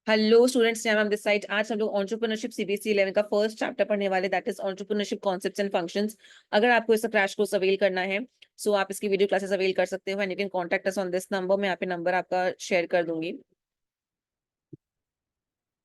Hello students, ma'am this side. आज हम लोग एंटरप्रेन्योरशिप सीबीएसई 11 का फर्स्ट चैप्टर पढ़ने वाले, that is entrepreneurship concepts and functions. अगर आपको इसका क्रैश कोर्स अवेल करना है सो आप इसकी वीडियो क्लासेस अवेल कर सकते हो and you can contact us on this number. मैं यहाँ पे नंबर आपका शेयर कर दूंगी।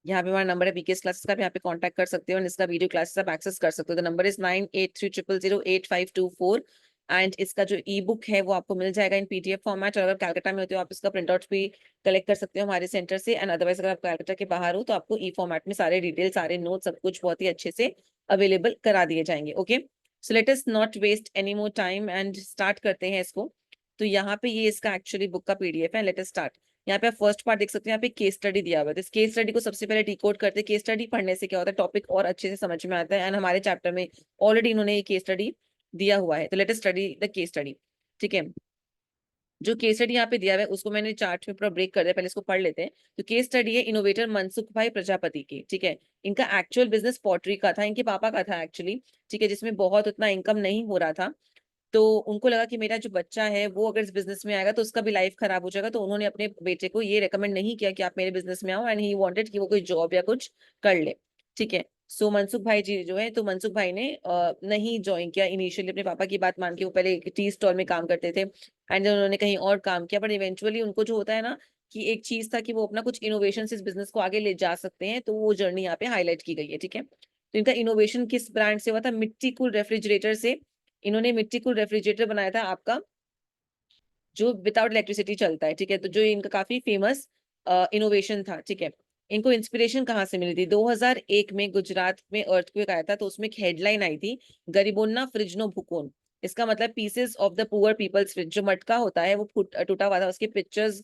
यहाँ पे हमारा नंबर है बीकेएस क्लासेस का, भी यहाँ पे कांटेक्ट कर सकते हो और इसका वीडियो क्लासेस आप एक्सेस कर सकते हो। द नंबर इज 9830085524 एंड इसका जो ई बुक है वो आपको मिल जाएगा इन पीडीएफ फॉर्मेट। और अगर कैलकाटा में होते हो आप इसका प्रिंट आउट भी कलेक्ट कर सकते हो हमारे सेंटर से, एंड अदरवाइज अगर आप कैलकाटा के बाहर हो तो आपको ई फॉर्मेट में सारे डिटेल, सारे नोट, सब कुछ बहुत ही अच्छे से अवेलेबल करा दिए जाएंगे। Okay, so let us not waste any more time and start करते हैं इसको। तो यहाँ पे ये इसका एक्चुअली बुक का पीडीएफ है। Let us start. यहाँ पे आप फर्स्ट पार्ट देख सकते हैं, यहाँ पे केस स्टडी दिया हुआ है। तो इस केस स्टडी को सबसे पहले डिकोड करते हैं। केस स्टडी पढ़ने से क्या होता है, टॉपिक और अच्छे से समझ में आता है एंड हमारे चैप्टर में ऑलरेडी इन्होंने ये केस स्टडी दिया हुआ है। तो let us study the case study. ठीक है, जो केस स्टडी यहाँ पे दिया हुआ है उसको मैंने चार्ट में पूरा ब्रेक कर दिया, पहले इसको पढ़ लेते हैं। तो केस स्टडी है इनोवेटर मनसुख भाई प्रजापति की। ठीक है, इनका एक्चुअल बिजनेस पॉटरी का था, इनके पापा का था एक्चुअली। ठीक है, जिसमें बहुत उतना इनकम नहीं हो रहा था। तो उनको लगा कि मेरा जो बच्चा है वो अगर इस बिजनेस में आएगा तो उसका भी लाइफ खराब हो जाएगा, तो उन्होंने अपने बेटे को ये रेकमेंड नहीं किया कि आप मेरे बिजनेस में आओ, एंड ही वांटेड कि वो कोई जॉब या कुछ कर ले। ठीक है, सो मनसुख भाई जी जो है, तो मनसुख भाई ने नहीं ज्वाइन किया इनिशियली। अपने पापा की बात मान के वो पहले एक टी स्टॉल में काम करते थे एंड उन्होंने कहीं और काम किया, बट इवेंचुअली उनको जो होता है ना कि एक चीज था कि वो अपना कुछ इनोवेशन से इस बिजनेस को आगे ले जा सकते हैं, तो वो जर्नी यहाँ पे हाईलाइट की गई है। ठीक है, तो इनका इनोवेशन किस ब्रांड से हुआ था, मिट्टी कूल रेफ्रिजरेटर से। इन्होंने मिट्टी कूल रेफ्रिजरेटर बनाया था आपका, जो विदाउट इलेक्ट्रिसिटी चलता है। ठीक है, तो जो इनका काफी फेमस इनोवेशन था। ठीक है, इनको इंस्पिरेशन कहाँ से मिली थी, 2001 में गुजरात में अर्थक्वेक आया था, तो उसमें एक हेडलाइन आई थी, गरीबोन्ना फ्रिज नो भुकोन। इसका मतलब pieces of the poor people's fridge. जो मटका होता है वो टूटा हुआ था, उसके पिक्चर्स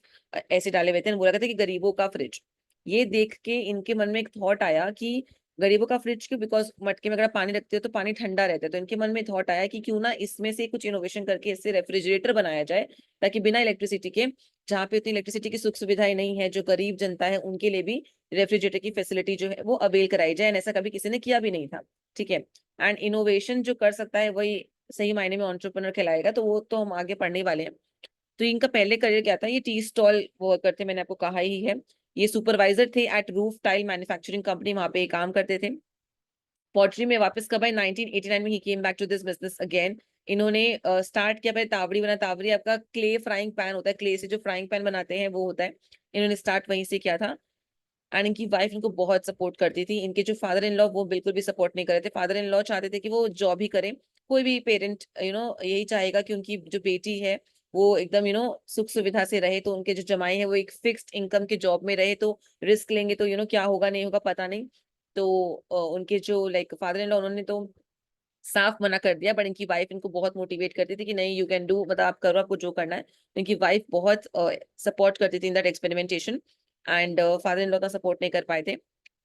ऐसे डाले हुए थे, बोला था कि गरीबों का फ्रिज। ये देख के इनके मन में एक थॉट आया कि गरीबों का फ्रिज क्यों, बिकॉज मटके में अगर आप पानी रखते हो तो पानी ठंडा रहता है। तो इनके मन में थॉट आया कि क्यों ना इसमें से कुछ इनोवेशन करके इससे रेफ्रिजरेटर बनाया जाए, ताकि बिना इलेक्ट्रिसिटी के, जहाँ पे उतनी इलेक्ट्रिसिटी की सुख सुविधाएं नहीं है, जो गरीब जनता है उनके लिए भी रेफ्रिजरेटर की फैसिलिटी जो है वो अवेल कराई जाए। ऐसा कभी किसी ने किया भी नहीं था। ठीक है, एंड इनोवेशन जो कर सकता है वही सही मायने में एंटरप्रेन्योर कहलाएगा, तो वो तो हम आगे पढ़ने ही वाले हैं। तो इनका पहले करियर क्या था, ये टी स्टॉल वो करते, मैंने आपको कहा ही है। ये सुपरवाइजर थे at roof tile manufacturing company, वहां पे काम करते थे। पॉटरी में वापस कब आए, 1989 में ही came back to this business again. इन्होंने स्टार्ट किया, पहले तावड़ी बना। तावड़ी आपका क्ले फ्राइंग पैन होता है, क्ले से जो फ्राइंग पैन बनाते हैं वो होता है। इन्होंने स्टार्ट वहीं से किया था एंड इनकी वाइफ इनको बहुत सपोर्ट करती थी। इनके जो फादर इन लॉ वो बिल्कुल भी सपोर्ट नहीं कर रहे थे। फादर इन लॉ चाहते थे कि वो जॉब ही करें। कोई भी पेरेंट यही चाहेगा कि उनकी जो बेटी है वो एकदम सुख सुविधा से रहे, तो उनके जो जमाई है वो एक फिक्स्ड इनकम के जॉब में रहे। तो रिस्क लेंगे तो क्या होगा नहीं होगा पता नहीं। तो उनके जो लाइक फादर इन लॉ, उन्होंने तो साफ मना कर दिया, बट इनकी वाइफ इनको बहुत मोटिवेट करती थी कि नहीं, यू कैन डू, मतलब आप करो, आपको जो करना है। तो इनकी वाइफ बहुत सपोर्ट करती थी in that experimentation and father in law का सपोर्ट नहीं कर पाए थे।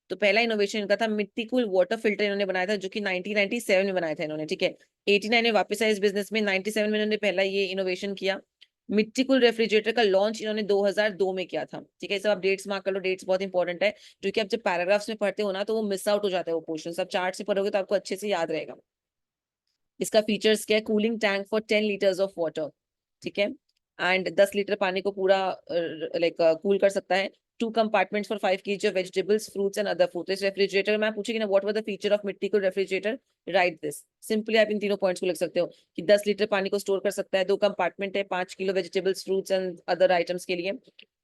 तो पहला इनोवेशन इनका था मिट्टी कूल वाटर फिल्टर, इन्होंने बनाया था, जो कि 1997 में बनाया था इन्होंने। ठीक है, 89 में वापस आए इस बिजनेस में, 97 में इन्होंने पहला ये इनोवेशन किया। मिट्टी कूल रेफ्रिजरेटर का लॉन्च इन्होंने 2002 में किया था। ठीक है, सब आप डेट्स मार्क कर लो, डेट्स बहुत इंपॉर्टेंट है, क्योंकि आप जब पैराग्राफ्स में पढ़ते हो ना तो वो मिस आउट हो जाता है वो पोर्शन। सब चार्ट से पढ़ोगे तो आपको अच्छे से याद रहेगा। इसका फीचर्स क्या है, cooling tank for 10 litres of water. ठीक है, एंड 10 लीटर पानी को पूरा लाइक कूल कर सकता है। To compartments for 5 kg of vegetables, fruits and other food. इस रेफ्रिजरेटर में आप पूछेगी ना what were the feature of मिट्टी को रेफ्रिजरेटर, राइट दिस सिंपली। आप इन तीनों पॉइंट्स को लिख सकते हो कि 10 लीटर पानी को स्टोर कर सकता है, 2 कंपार्टमेंट है, 5 kilo vegetables, fruits and other items के लिए।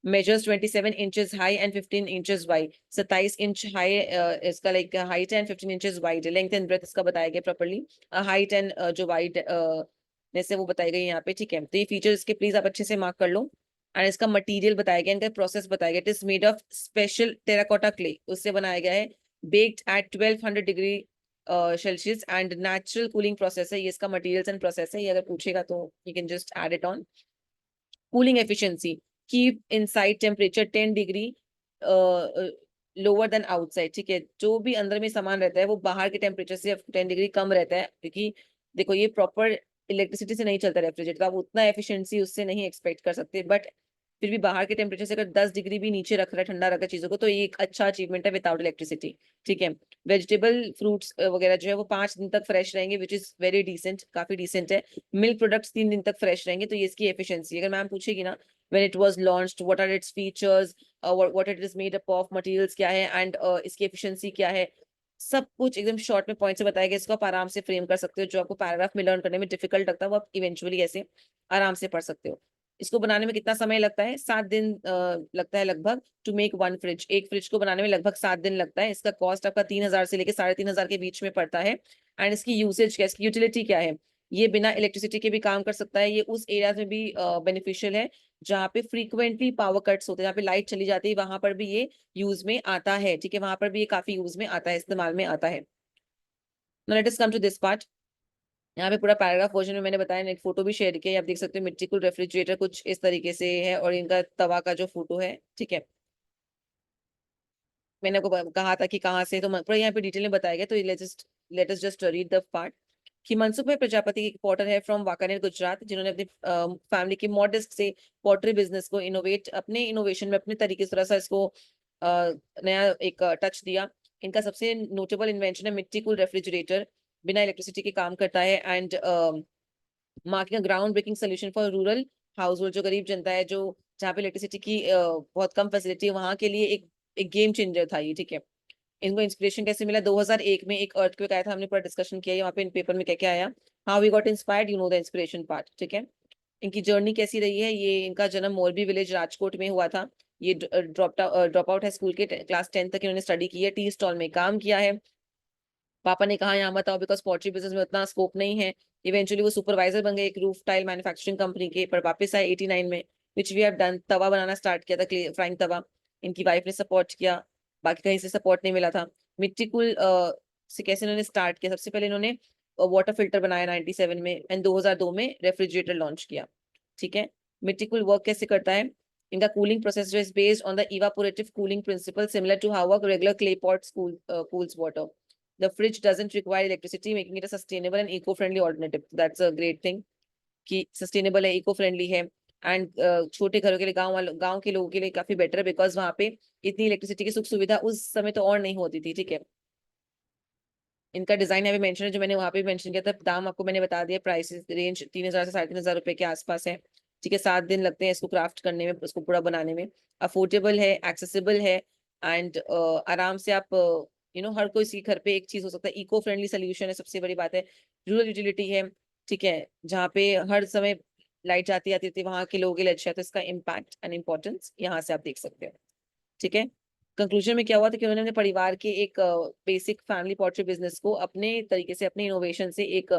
Measures 27 inches high and 15 inches wide. 27 inch high इसका लाइक हाइट है एंड 15 इंचेस वाइड है। लेंथ एंड ब्रेथ इसका बताया गया प्रॉपर्ली। हाइट एंड जो वाइड जैसे वो बताई गई यहाँ पे। ठीक है, तो ये फीचर इसके प्लीज आप अच्छे से मार्क कर लो। एंड इसका मटेरियल बताया गया, इनका प्रोसेस बताया गया, it is made of special terracotta clay, उससे बनाया गया है। Baked at 1200 degree Celsius and natural cooling process है ये, इसका मटेरियल्स एंड प्रोसेस है। ये अगर पूछेगा तो you can just add it on. Cooling efficiency, keep inside temperature 10 degree lower than outside. ठीक है, जो भी अंदर में सामान रहता है वो बाहर के टेम्परेचर से 10 डिग्री कम रहता है, क्योंकि देखो ये प्रॉपर इलेक्ट्रिसिटी से नहीं चलता रेफ्रिजरेटर, तो आप उतना एफिशिएंसी उससे नहीं एक्सपेक्ट कर सकते। बट फिर भी बाहर के टेम्परेचर से अगर 10 डिग्री भी नीचे रख रहा है, ठंडा रख रहा है चीजों को, तो ये एक अच्छा अचीवमेंट है विदाउट इलेक्ट्रिसिटी। ठीक है। वेजिटेबल फ्रूट्स वगैरह जो है वो 5 दिन तक फ्रेश रहेंगे, विच इज वेरी डिसेंट, काफी डिसेंट है। मिल्क प्रोडक्ट्स 3 दिन तक फ्रेश रहेंगे, तो ये इसकी एफिशिएंसी। अगर मैम पूछेगी ना when it was launched, what are its features, what it is made up of, materials क्या है, एंड इसकी एफिशिएंसी क्या है, सब कुछ एकदम शॉर्ट में पॉइंट से बताया गया। इसको आप आराम से फ्रेम कर सकते हो, जो आपको पैराग्राफ में लर्न करने में डिफिकल्ट लगता है वो आप इवेंचुअली ऐसे आराम से पढ़ सकते हो। इसको बनाने में कितना समय लगता है? 7 दिन लगता है लगभग, टू मेक 1 फ्रिज। एक फ्रिज को बनाने में लगभग 7 दिन लगता है। इसका कॉस्ट आपका 3,000 से लेके 3,500 के बीच में पड़ता है। एंड इसकी यूसेज क्या है, इसकी यूटिलिटी क्या है? ये बिना इलेक्ट्रिसिटी के भी काम कर सकता है। ये उस एरिया में भी बेनिफिशियल है जहाँ पे फ्रीक्वेंटली पावर कट्स होते हैं, जहाँ पे लाइट चली जाती है, वहां पर भी ये यूज में आता है। ठीक है, वहां पर भी ये काफी यूज में आता है, इस्तेमाल में आता है। Now let us come to this part। यहाँ पे पूरा पैराग्राफ वर्जन में मैंने बताया, एक फोटो भी शेयर किया है, आप देख सकते हो। मिट्टी कूल रेफ्रिजरेटर कुछ इस तरीके से है, और इनका तवा का जो फोटो है। ठीक है, मैंने आपको कहा था कि कहाँ से, तो पूरा यहाँ पे डिटेल में बताया गया। तो let us just read the part कि मनसुख भाई प्रजापति एक पॉटर है फ्रॉम वाकानेर गुजरात, जिन्होंने अपनी फैमिली के मॉडेस्ट से पॉटरी बिजनेस को अपने इनोवेशन में अपने तरीके से थोड़ा सा इसको नया एक टच दिया। इनका सबसे नोटेबल इन्वेंशन है मिट्टी कूल रेफ्रिजरेटर, बिना इलेक्ट्रिसिटी के काम करता है, and marking ground breaking solution for rural household, जो गरीब जनता है, जो जहाँ पे इलेक्ट्रिसिटी की बहुत कम फैसिलिटी है, वहां के लिए एक गेम चेंजर था ये। ठीक है, इनको इंस्पिरेशन कैसे मिला? 2001 में एक अर्थक्वेक आया था, हमने पूरा डिस्कशन किया है वहाँ पे इन पेपर में क्या क्या आया। How we got inspired, you know the inspiration part. ठीक है, इनकी जर्नी कैसी रही है? ये इनका जन्म मोरबी विलेज राजकोट में हुआ था। ये ड्रॉप आउट है स्कूल के, क्लास 10 तक इन्होंने स्टडी की है, टी स्टॉल में काम किया है। पापा ने कहा यहाँ मत आओ बिकॉज पोल्ट्री बिजनेस में उतना स्कोप नहीं है। इवेंचुअली वो सुपरवाइजर बन गए एक रूफ टाइल मैन्युफैक्चरिंग कंपनी के, पर वापस आए 89 में, विच वी हैव डन। तवा बनाना स्टार्ट किया था, फ्राइंग तवा। इनकी वाइफ ने सपोर्ट किया, बाकी कहीं से सपोर्ट नहीं मिला था। मिट्टी कूल से कैसे इन्होंने स्टार्ट किया? सबसे पहले इन्होंने वाटर फिल्टर बनाया 97 में, एंड 2002 में रेफ्रिजरेटर लॉन्च किया। ठीक है, मिट्टी कूल वर्क कैसे करता है? इनका cooling process is based on the evaporative cooling principle, similar to how a regular clay pot cools water. The fridge doesn't require electricity, making it a sustainable and eco-friendly alternative. That's a great thing कि sustainable है, eco-friendly है, and छोटे घरों के लिए, गांव के लोगों के लिए काफी बेटर है, बिकॉज वहां पे इतनी इलेक्ट्रिसिटी की सुख सुविधा उस समय तो और नहीं होती थी। ठीक है, इनका डिजाइन यहाँ पे मेंशन है, जो मैंने वहां पे मेंशन किया था। दाम आपको मैंने बता दिया, प्राइस रेंज 3,000 से 3,500 रुपए के आसपास है। ठीक है, 7 दिन लगते हैं इसको क्राफ्ट करने में, उसको पूरा बनाने में। अफोर्डेबल है, एक्सेसिबल है, एंड आराम से आप हर कोई सी घर पे एक चीज हो सकता है। इको फ्रेंडली सोल्यूशन है, सबसे बड़ी बात है। रूरल यूटिलिटी है। ठीक है, जहाँ पे हर समय लाइट जाती आती थी, वहां के लोगों के लिए अच्छा है, तो इसका इम्पैक्ट एंड इम्पोर्टेंस यहाँ से आप देख सकते हो। ठीक है, कंक्लूजन में क्या हुआ था कि उन्होंने अपने परिवार के एक बेसिक फैमिली पोर्ट्री बिजनेस को अपने तरीके से, अपने इनोवेशन से एक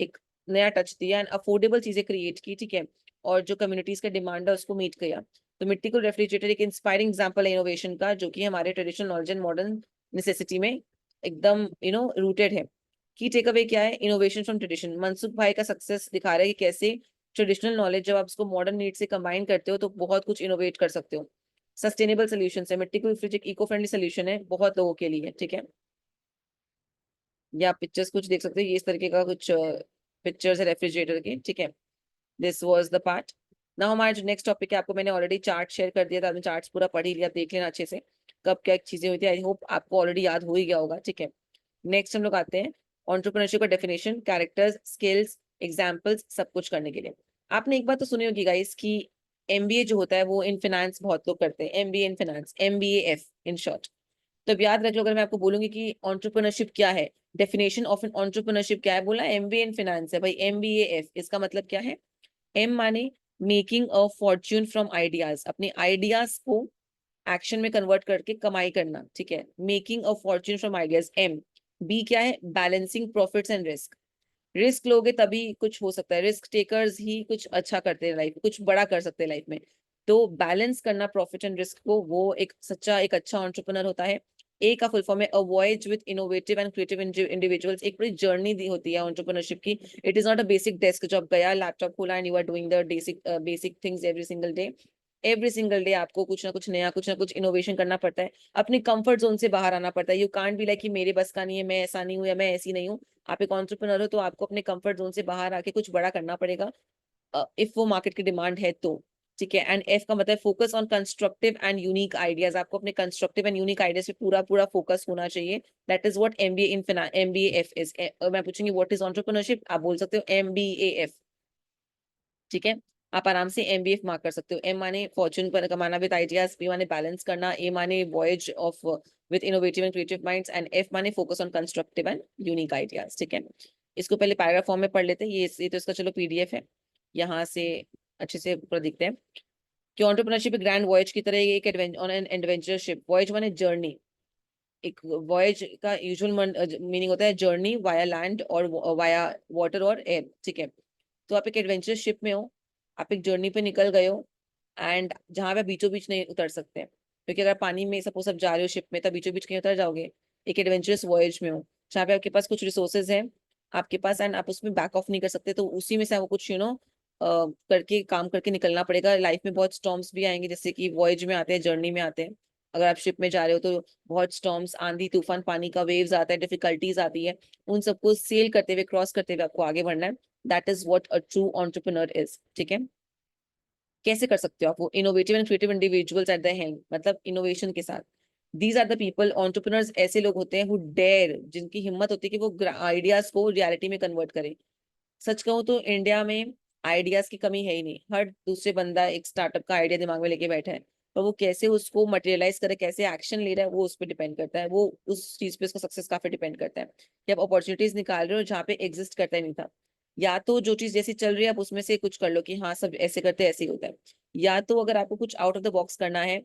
एक नया टच दिया, एंड अफोर्डेबल चीजें क्रिएट की। ठीक है, और जो कम्युनिटीज का डिमांड है उसको मीट किया। तो मिट्टी को रेफ्रिजरेटर एक इंस्पायरिंग एग्जांपल है इनोवेशन का, जो कि हमारे traditional knowledge and modern necessity में एकदम रूटेड है। की टेक अवे क्या है? Innovation from tradition. मनसुख भाई का सक्सेस दिखा रहा है कि कैसे ट्रेडिशनल नॉलेज जब आप उसको मॉडर्न नीड से कंबाइन करते हो तो बहुत कुछ इनोवेट कर सकते हो। सस्टेनेबल सोल्यूशन है, मिट्टी को फ्रिज एक इको फ्रेंडली सोल्यूशन है बहुत लोगों के लिए। ठीक है, या पिक्चर्स कुछ देख सकते हो, ये इस तरीके का कुछ पिक्चर्स है रेफ्रिजरेटर की। ठीक है, this was the part. Now हमारा जो नेक्स्ट टॉपिक है, आपको मैंने ऑलरेडी चार्ट शेयर कर दिया था, आपने चार्ट्स पूरा पढ़ ही लिया, देख लेना अच्छे से कब क्या चीजें हुई थी। आई होप आपको ऑलरेडी याद हो ही गया होगा। ठीक है, नेक्स्ट हम लोग आते हैं एंटरप्रेन्योरशिप का डेफिनेशन, कैरेक्टर्स, स्किल्स, एग्जांपल्स, सब कुछ करने के लिए। आपने एक बात तो सुनी होगी गाइस कि एमबीए जो होता है वो इन फाइनेंस बहुत लोग करते हैं, MBA in finance, MBAF in short. तो अब याद रख लो, अगर मैं आपको बोलूंगी कि एंटरप्रेन्योरशिप क्या है, डेफिनेशन ऑफ एन एंटरप्रेन्योरशिप क्या है, बोला एमबीए इन फाइनेंस है भाई, एमबीएएफ इसका मतलब क्या है? एम माने making a fortune from ideas, अपने आइडियाज को एक्शन में कन्वर्ट करके कमाई करना। ठीक है, making a fortune from ideas, M. B क्या है? Balancing profits and risk. Risk लोगे तभी कुछ हो सकता है, रिस्क टेकर्स ही कुछ अच्छा करते हैं लाइफ, कुछ बड़ा कर सकते हैं लाइफ में। तो बैलेंस करना प्रॉफिट एंड रिस्क को, वो एक सच्चा एक अच्छा एंटरप्रेन्योर होता है। ए का फुल फॉर्म है a voyage with innovative and creative individuals. एक पूरी जर्नी दी होती है एंटरप्रेन्योरशिप की। It is not a basic desk job, गया लैपटॉप खोला and you are doing the basic things every single day आपको कुछ ना कुछ नया, कुछ ना कुछ इनोवेशन करना पड़ता है। अपने कंफर्ट जोन से बाहर आना पड़ता है। यू कांट बी लाइक कि मेरे बस का नहीं है, मैं ऐसा नहीं हूँ या मैं ऐसी नहीं हूँ। आप एक एंटरप्रेन्योर हो तो आपको अपने कंफर्ट जोन से बाहर आके कुछ बड़ा करना पड़ेगा, इफ वो मार्केट की डिमांड है तो। ठीक है। एंड एफ का मतलब focus on constructive and unique ideas, आपको अपने कंस्ट्रक्टिव एंड यूनिक आइडियाज पे पूरा पूरा फोकस होना चाहिए। That is what MBA in finance, MBA F is. मैं पूछूंगी व्हाट इज एंटरप्रेन्योरशिप, आप बोल सकते हो एमबीए एफ। ठीक है, आप आराम से एमबीए मार्क कर सकते हो। एम माने फॉर्चून पर कमाना विद आइडियाज, बी माने बैलेंस करना, ए माने voyage of with innovative and creative minds, and F माने focus on constructive and unique ideas. ठीक है, इसको पहले पैराग्राफ फॉर्म में पढ़ लेते हैं। ये तो इसका चलो पीडीएफ है, यहाँ से अच्छे से पूरा दिखते हैं कि एंटरप्रेन्योरशिप ग्रैंड वॉयज की तरह ये एक ऑन एन एडवेंचरशिप। वॉयज माने जर्नी, एक वॉयज का यूजुअल मीनिंग होता है जर्नी वाया लैंड और वाया वाटर और एयर। ठीक है, तो आप एक एडवेंचर शिप में हो, आप एक जर्नी पे निकल गए हो, एंड जहाँ पे बीचों बीच नहीं उतर सकते हैं, क्योंकि अगर पानी में सपोज आप जा रहे हो शिप में, तब बीचों बीच कहीं उतर जाओगे। एक एडवेंचरस वॉयज में हो जहाँ पे आपके पास कुछ रिसोर्सेज हैं आपके पास, एंड आप उसमें बैक ऑफ नहीं कर सकते, तो उसी में से आपको कुछ करके काम करके निकलना पड़ेगा। लाइफ में बहुत स्टॉर्म्स भी आएंगे, जैसे कि वॉयज में आते हैं, जर्नी में आते हैं। अगर आप शिप में जा रहे हो तो बहुत स्टॉर्म्स, आंधी तूफान, पानी का वेव्स आता है, डिफिकल्टीज आती है, उन सबको सेल करते हुए, क्रॉस करते हुए आपको आगे बढ़ना है। That is what a true entrepreneur is. ठीक है, कैसे कर सकते हो आप वो? Innovative and creative individuals at the helm, मतलब इनोवेशन के साथ। These are the people, entrepreneurs ऐसे लोग होते हैं हु डेयर, जिनकी हिम्मत होती है कि वो आइडियाज को रियलिटी में कन्वर्ट करें। सच कहूँ तो इंडिया में आइडियाज की कमी है ही नहीं, हर दूसरे बंदा एक स्टार्टअप का आइडिया दिमाग में लेके बैठा है, पर वो कैसे उसको मटेरियलाइज करे, कैसे एक्शन ले रहा है, वो उस पर डिपेंड करता है, वो उस चीज पे उसका सक्सेस काफी डिपेंड करता है कि आप अपॉर्चुनिटीज निकाल रहे हो जहाँ पे एग्जिस्ट करता ही नहीं था। या तो जो चीज जैसी चल रही है आप उसमें से कुछ कर लो कि हाँ सब ऐसे करते हैं ऐसे ही होता है, या तो अगर आपको कुछ आउट ऑफ द बॉक्स करना है,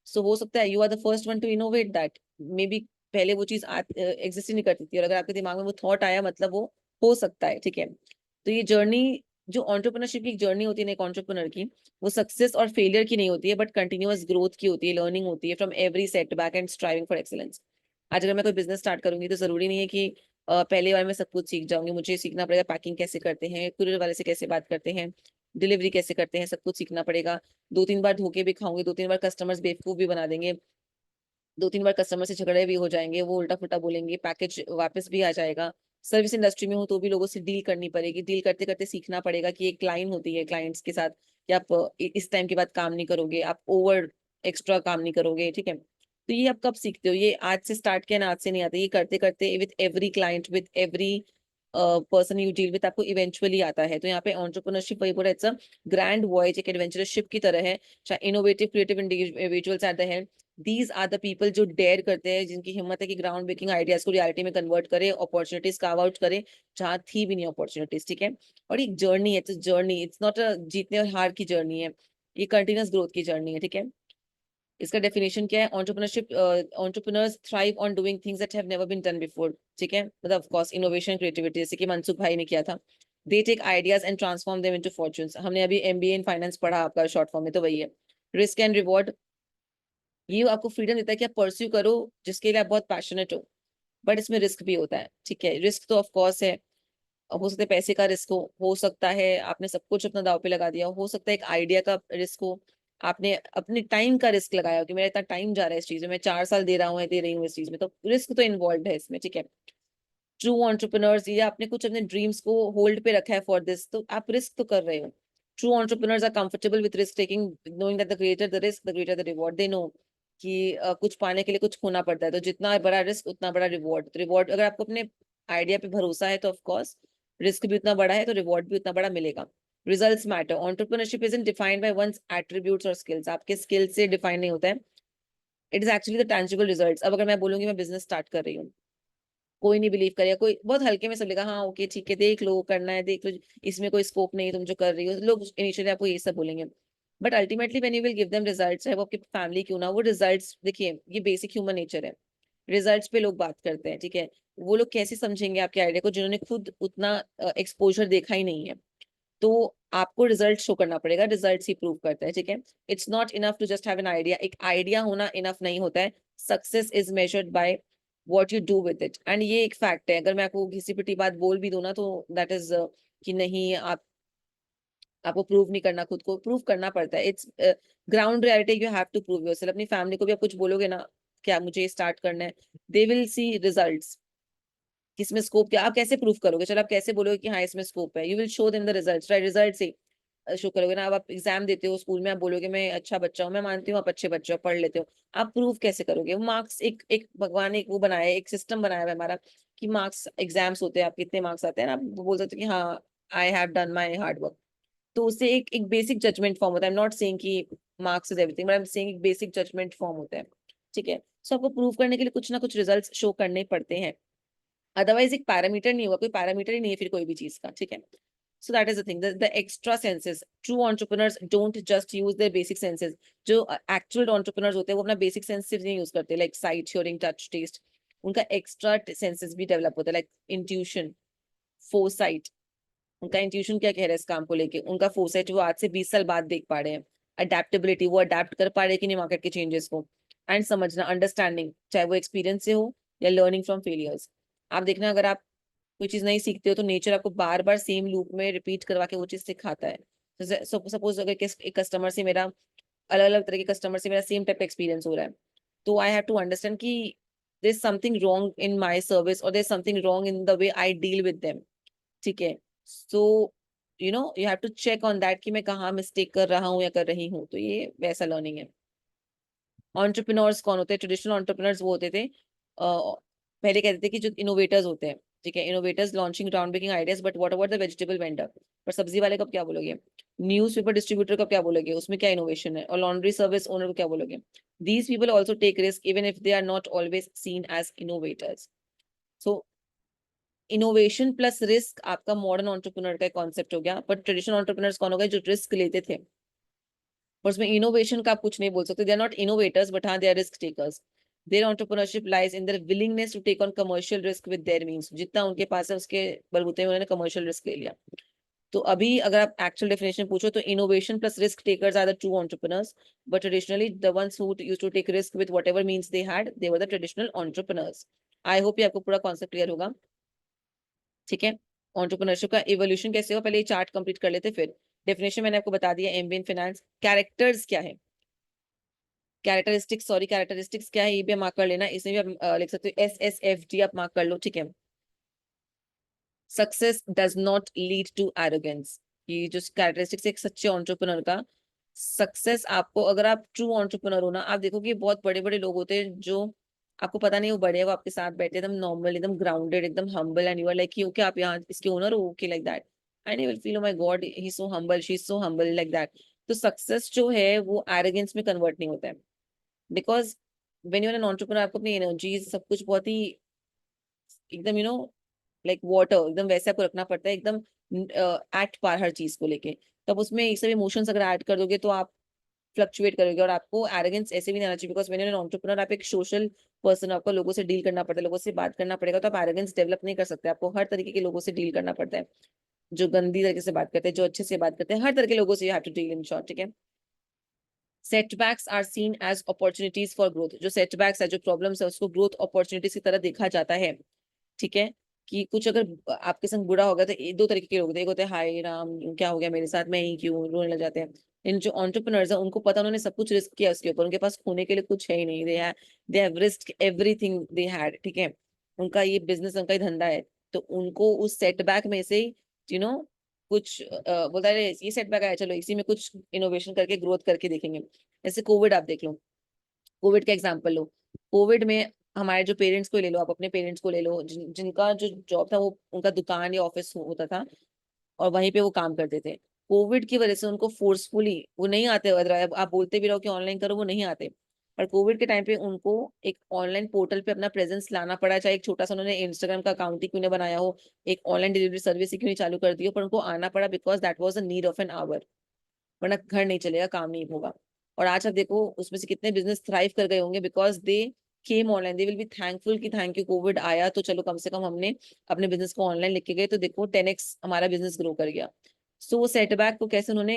सो हो सकता है you are the first one to innovate that. May be पहले वो चीज एग्जिस्ट ही नहीं करती थी, और अगर आपके दिमाग में वो थॉट आया, मतलब वो हो सकता है। ठीक है, तो ये जर्नी, जो एंटरप्रेन्योरशिप की जर्नी होती है ना एक एंटरप्रेन्योर की, वो सक्सेस और फेलियर की नहीं होती है, बट कंटिन्यूअस ग्रोथ की होती है, लर्निंग होती है from every setback and striving for excellence. आज अगर मैं कोई बिजनेस स्टार्ट करूंगी तो जरूरी नहीं है कि पहले बार में सब कुछ सीख जाऊंगी, मुझे सीखना पड़ेगा पैकिंग कैसे करते हैं, कुरियर वाले से कैसे बात करते हैं, डिलीवरी कैसे करते हैं, सब कुछ सीखना पड़ेगा। 2-3 बार धोखे भी खाऊंगी, 2-3 बार कस्टमर्स बेवकूफ भी बना देंगे, 2-3 बार कस्टमर से झगड़े भी हो जाएंगे, वो उल्टा फुल्टा बोलेंगे, पैकेज वापस भी आ जाएगा। सर्विस इंडस्ट्री में हो तो भी लोगों से डील करनी पड़ेगी, डील करते करते सीखना पड़ेगा कि एक लाइन होती है क्लाइंट्स के साथ कि आप इस टाइम के बाद काम नहीं करोगे, आप ओवर एक्स्ट्रा काम नहीं करोगे। ठीक है, तो ये आप कब सीखते हो? ये आज से स्टार्ट किया ना, आज से नहीं आता, ये करते करते with every client, with every person you deal with, आपको इवेंचुअली आता है। तो यहाँ पे एंटरप्रेन्योरशिप वही बोला, इट्स अ ग्रैंड वॉयज, एक एडवेंचरस शिप की तरह है। चाहे innovative creative individuals at the helm, these are the people जो डेयर करते हैं, जिनकी हिम्मत है कि ग्राउंड ब्रेकिंग आइडियाज को रियलिटी में कन्वर्ट करे, अपॉर्चुनिटीज कार्व आउट करे जहाँ थी भी नहीं अपॉर्चुनिटीज। ठीक है, और एक जर्नी है, it's journey, it's not a जीतने और हार की जर्नी है, ये कंटिन्यूस ग्रोथ की जर्नी है। ठीक है, इसका डेफिनेशन क्या है? Entrepreneurship, entrepreneurs thrive on doing things that have never been done before. ठीक है, मतलब ऑफ कोर्स इनोवेशन क्रिएटिविटी, जैसे कि मनसुख भाई ने किया था। They take ideas and transform them into fortunes. हमने अभी एमबीए इन फाइनेंस पढ़ा, आपका शॉर्ट फॉर्म में तो वही है। रिस्क एंड रिवॉर्ड, ये आपको फ्रीडम देता है कि आप परस्यू करो जिसके लिए आप बहुत पैशनेट हो, बट इसमें रिस्क भी होता है। ठीक है, रिस्क तो ऑफ कोर्स है, हो सकता है पैसे का रिस्क हो सकता है आपने सब कुछ अपना दाव पे लगा दिया हो सकता है एक आइडिया का रिस्क हो, आपने अपने टाइम का रिस्क लगाया हो कि मेरा इतना टाइम जा रहा है इस चीज में, मैं 4 साल दे रहा हूँ, दे रही हूँ इस चीज में, तो रिस्क तो इन्वॉल्व है इसमें। ठीक है, ट्रू एंटरप्रेन्योर्स, ये आपने कुछ अपने ड्रीम्स को होल्ड पे रखा है फॉर दिस, तो आप रिस्क तो कर रहे हो। True entrepreneurs are comfortable with risk taking, knowing that the greater the risk the greater the reward. They know कि कुछ पाने के लिए कुछ खोना पड़ता है, तो जितना बड़ा रिस्क उतना बड़ा रिवॉर्ड। तो रिवॉर्ड, अगर आपको अपने आइडिया पे भरोसा है तो ऑफ कोर्स रिस्क भी उतना बड़ा है, तो रिवॉर्ड भी उतना बड़ा मिलेगा। Results matter, entrepreneurship isn't defined by one's attributes और स्किल्स, आपके स्किल से डिफाइन नहीं होता है, it is actually the tangible results. अब अगर मैं बोलूंगी मैं बिजनेस स्टार्ट कर रही हूँ, कोई नहीं बिलीव करेगा, कोई बहुत हल्के में सब लेगा, हाँ ओके ठीक है देख लो करना है देख लो, इसमें कोई स्कोप नहीं है तुम जो कर रही हो, लोग इनिशियली आपको ये सब बोलेंगे, but ultimately when you will give them results, चाहे वो आपकी फैमिली क्यों ना, वो रिजल्ट्स देखिए, ये बेसिक ह्यूमन नेचर है, रिजल्ट्स पे लोग बात करते हैं। ठीक है, वो लोग कैसे समझेंगे आपके आइडिया को जिन्होंने खुद उतना एक्सपोजर देखा ही नहीं है, तो आपको रिजल्ट शो करना पड़ेगा, रिजल्ट्स ही प्रूव करता है। ठीक है, it's not enough to just have an idea, एक आइडिया होना इनफ नहीं होता है, success is measured by what you do with it, and ये एक फैक्ट है। अगर मैं आपको घिसी पिटी बात बोल भी दूं ना, तो दैट इज कि नहीं, आपको प्रूव नहीं करना, खुद को प्रूव करना पड़ता है, it's ground reality, you have to prove yourself. अपनी फैमिली को भी आप कुछ बोलोगे ना, क्या मुझे स्टार्ट करना है, दे विल सी रिजल्ट्स, किसमें स्कोप क्या, आप कैसे प्रूव करोगे, चलो आप कैसे बोलोगे कि हाँ इसमें स्कोप है, you will show them the results, right, result से शो करोगे ना, अब आप एग्जाम देते हो स्कूल में, आप बोलोगे मैं अच्छा बच्चा हूँ, मैं मानती हूँ आप अच्छे बच्चे हो, पढ़ लेते हो, आप प्रूव कैसे करोगे? मार्क्स एक एक भगवान ने एक वो बनाया है, एक सिस्टम बनाया हुआ है हमारा कि मार्क्स एग्जाम्स होते हैं, आप कितने मार्क्स आते हैं ना, आप बोल सकते हो कि हाँ I have done my hard work. तो उससे एक एक बेसिक जजमेंट फॉर्म होता है। आई एम नॉट सेइंग कि marks is everything, but I am saying एक बेसिक जजमेंट फॉर्म होता है। ठीक है, सो आपको प्रूव करने के लिए कुछ ना कुछ रिजल्ट्स शो करने पड़ते हैं, अदरवाइज एक पैरामीटर नहीं होगा, कोई पैरामीटर ही नहीं है फिर कोई भी चीज का। ठीक है, so that is the thing, the extra senses, true entrepreneurs don't just use their basic senses। जो actual entrepreneurs होते हैं वो अपना basic senses नहीं यूज करते, like sight, hearing, touch, taste, उनका extra senses भी develop होता है, like intuition, foresight। उनका इंट्यूशन क्या कह रहा है इस काम को लेके, उनका फोरसाइट वो आज से 20 साल बाद देख पा रहे हैं, अडेप्टेबिलिटी वो अडेप्ट कर पा रहे हैं कि नहीं मार्केट के चेंजेस को, एंड समझना, अंडरस्टैंडिंग, चाहे वो एक्सपीरियंस से हो या लर्निंग फ्रॉम फेलियर्स। आप देखना, अगर आप कोई चीज नहीं सीखते हो तो नेचर आपको बार बार सेम लूप में रिपीट करवा के वो चीज सिखाता है। सपोज अगर एक कस्टमर से मेरा, अलग अलग तरह के कस्टमर से मेरा सेम टाइप का एक्सपीरियंस हो रहा है, तो आई हैव टू अंडरस्टैंड कि there is something wrong in my service, और there is something wrong in the way I deal with them. ठीक है, so you have to check on that कि मैं कहाँ मिस्टेक कर रहा हूँ या कर रही हूँ, तो ये वैसा लर्निंग है। एंटरप्रेन्योर्स कौन होते हैं? ट्रेडिशनल एंटरप्रेन्योर्स वो होते थे, पहले कहते थे कि जो इनोवेटर्स होते हैं, ठीक है, innovators launching ground breaking ideas, but what about the vegetable vendor? पर सब्जी वाले को क्या बोलोगे? न्यूज़पेपर डिस्ट्रीब्यूटर को क्या बोलोगे? उसमें क्या इनोवेशन है? और लॉन्ड्री सर्विस ओनर को क्या बोलोगे? These people also take risk even if they are not always seen as innovators. So innovation plus risk आपका मॉडर्न एंटरप्रेन्योर का कॉन्सेप्ट हो गया, पर ट्रेडिशनल एंटरप्रेन्योर्स कौन हो गए? जो रिस्क लेते थे, और उसमें इनोवेशन का आप कुछ नहीं बोल सकते, they are not innovators but हाँ they are risk takers. Their entrepreneurship lies in their willingness to take on commercial risk with their means, जितना उनके पास है उसके बलबूते में उन्होंने कमर्शियल रिस्क ले लिया। तो अभी अगर आप एक्चुअल डेफिनेशन पूछो तो innovation plus risk takers are the true entrepreneurs, but traditionally the ones who used to take risk with whatever means they had, they were the traditional entrepreneurs. I hope ये आपको पूरा concept clear होगा। ठीक है, entrepreneurship का evolution कैसे हो, पहले ये चार्ट कंप्लीट कर लेते, फिर डेफिनेशन मैंने आपको बता दिया, एमबीए इन फाइनेंस। कैरेक्टर्स क्या है, कैरेक्टरिस्टिक्स, सॉरी कैरेक्टरिस्टिक्स क्या है ये भी आप मार्क कर लेना, इसमें भी आप लिख सकते हो SSFD, आप मार्क कर लो। ठीक है, success does not lead to arrogance, ये जो कैरेक्टरिस्टिक्स एक सच्चे एंटरप्रेन्योर का, सक्सेस आपको, अगर आप ट्रू एंटरप्रेन्योर हो ना, आप देखोगे बहुत बड़े बड़े लोग होते हैं जो आपको पता नहीं वो बड़े हैं, वो आपके साथ बैठे एकदम नॉर्मल, एकदम ग्राउंडेड, एकदम humble, and you are like okay आप यहाँ इसके ओनर हो, okay like that, and you will feel oh my God he so humble, she is so humble like that. तो सक्सेस जो है वो एरोगेंस में कन्वर्ट नहीं होता है, because when you are an entrepreneur आपको अपनी एनर्जी सब कुछ बहुत ही एकदम लाइक वाटर एकदम वैसे आपको रखना पड़ता है, एकदम एट पार हर चीज को लेके। तब उसमें ये सब इमोशंस अगर ऐड कर दोगे तो आप फ्लक्चुएट करोगे, और आपको एरोगेंस ऐसे भी नहीं आना चाहिए, because when you are an entrepreneur आप एक सोशल पर्सन, आपको लोगों से डील करना पड़ता है, लोगों से बात करना पड़ेगा, तो आप एरोगेंस डेवलप नहीं कर सकते, आपको हर तरीके के लोगों से डील करना पड़ता है, जो गंदी तरीके से बात करते हैं, जो अच्छे से बात करते हैं, हर तरह के लोगों से you have to deal in short. ठीक है, setbacks are seen as opportunities for growth, जो सेटबैक्स है, जो प्रॉब्लम्स है, उसको ग्रोथ अपॉर्चुनिटीज की तरह देखा जाता है। ठीक है, कि कुछ अगर आपके संग बुरा हो गया तो दो तरीके के लोग होते हैं, एक होते हैं हाय राम क्या हो गया मेरे साथ, मैं ही क्यों, रोने लग जाते हैं। इन जो एंटरप्रेन्योर्स है उनको पता, उन्होंने सब कुछ रिस्क किया उसके ऊपर, उनके पास खोने के लिए कुछ है ही नहीं, they have risk everything they had. ठीक है, उनका ये बिजनेस, उनका ही धंधा है, तो उनको उस सेटबैक में से यू नो कुछ बोलता है ये सेटबैक आया, चलो इसी में कुछ इनोवेशन करके ग्रोथ करके देखेंगे। जैसे कोविड आप देख लो, कोविड का एग्जाम्पल लो, कोविड में हमारे जो पेरेंट्स को ले लो, आप अपने पेरेंट्स को ले लो, जिनका जो जॉब था वो उनका दुकान या ऑफिस होता था, और वहीं पे वो काम करते थे। कोविड की वजह से उनको फोर्सफुली वो नहीं आते, अदरवाइज आप बोलते भी रहो कि ऑनलाइन करो, वो नहीं आते, पर कोविड के टाइम पे उनको एक ऑनलाइन पोर्टल पे अपना प्रेजेंस लाना पड़ा, चाहे एक छोटा सा उन्होंने इंस्टाग्राम का अकाउंट ही क्यों नहीं बनाया हो, एक ऑनलाइन डिलीवरी सर्विस ही क्यों नहीं चालू कर दी हो, पर उनको आना पड़ा, because that was the need of an hour, वरना घर नहीं चलेगा, काम नहीं होगा। और आज आप देखो उसमें से कितने बिजनेस थ्राइव कर गए होंगे, because they came online, they will be thankful कि थैंक यू कोविड आया, तो चलो कम से कम हमने अपने बिजनेस को ऑनलाइन लेके गए, तो देखो 10x हमारा बिजनेस ग्रो कर गया। सो वो सेटबैक को कैसे उन्होंने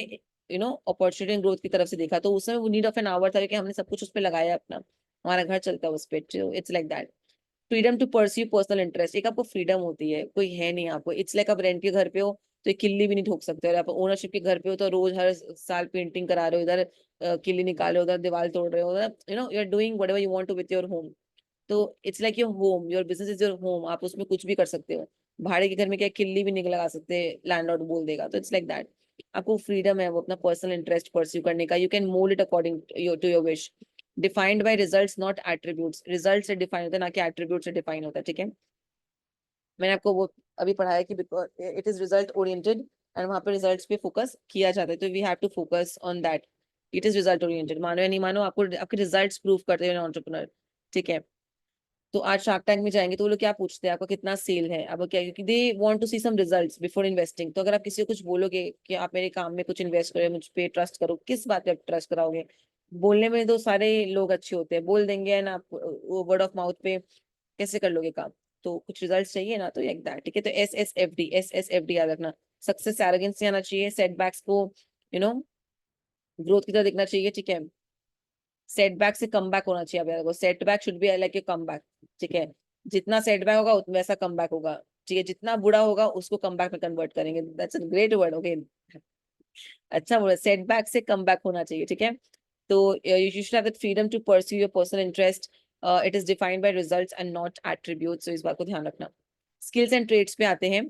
अपॉर्चुनिटी एंड ग्रोथ की तरफ से देखा, तो उस समय वो नीड ऑफ एन आवर था कि हमने सब कुछ उस पर लगाया अपना, हमारा घर चलता है उस पर, it's like that. Freedom to pursue personal interest, एक आपको फ्रीडम होती है, कोई है नहीं आपको, इट्स लाइक आप रेंट के घर पे हो तो एक किल्ली भी नहीं ठोक सकते, और आप ओनरशिप के घर पे हो तो रोज हर साल पेंटिंग करा रहे हो, इधर किल्ली निकाल रहे हो, उधर दीवार तोड़ रहे हो, you are doing whatever you want to with your home. तो it's like your home, your business is your home, आप उसमें कुछ भी कर सकते हो। भाड़े के घर में क्या किल्ली भी नहीं लगा सकते, लैंडलॉर्ड बोल देगा, तो इट्स लाइक दैट। आपको फ्रीडम है वो अपना पर्सनल इंटरेस्ट परस्यू करने का, you can mould it according to your wish, defined by results not attributes, result से डिफाइन होता है ना कि एट्रीब्यूट से डिफाइन होता है, ठीक है। मैंने आपको वो अभी पढ़ाया कि because it is result oriented and वहां पे रिजल्ट्स पे फोकस किया जाता है, तो we have to focus on that, it is result oriented, मानो या नहीं मानो आपको आपके रिजल्ट्स प्रूव करते हैं एंटरप्रेन्योर, ठीक है। तो आज शार्क टैंक में जाएंगे तो वो लोग क्या पूछते हैं, आपका कितना सेल है, आपको क्या, क्योंकि they want to see some results before investing. तो अगर आप किसी को कुछ बोलोगे कि आप मेरे काम में कुछ इन्वेस्ट करो, मुझ पे ट्रस्ट करो, किस बात पे आप ट्रस्ट कराओगे? बोलने में तो सारे लोग अच्छे होते हैं, बोल देंगे ना, आप वो वर्ड ऑफ माउथ पे कैसे कर लोगे काम? तो कुछ रिजल्ट चाहिए ना, तो लाइक दैट, ठीक है। तो एस एस एफ डी याद रखना, सक्सेस एरोगेंस से आना चाहिए, सेटबैक्स को यू नो ग्रोथ की तरह दिखना चाहिए, ठीक है। सेटबैक से कम बैक होना चाहिए, आपको setback should be like a come back, ठीक है। जितना सेटबैक होगा वैसा कम बैक होगा, ठीक है। जितना बुरा होगा उसको कम बैक में कन्वर्ट करेंगे, that's a great word, okay. अच्छा वर्ड, सेटबैक से कम बैक होना चाहिए, ठीक है। तो you should have the freedom to pursue your personal interest, it is defined by results and not attributes, तो इस बात को ध्यान रखना। स्किल्स एंड ट्रेड्स पे आते हैं,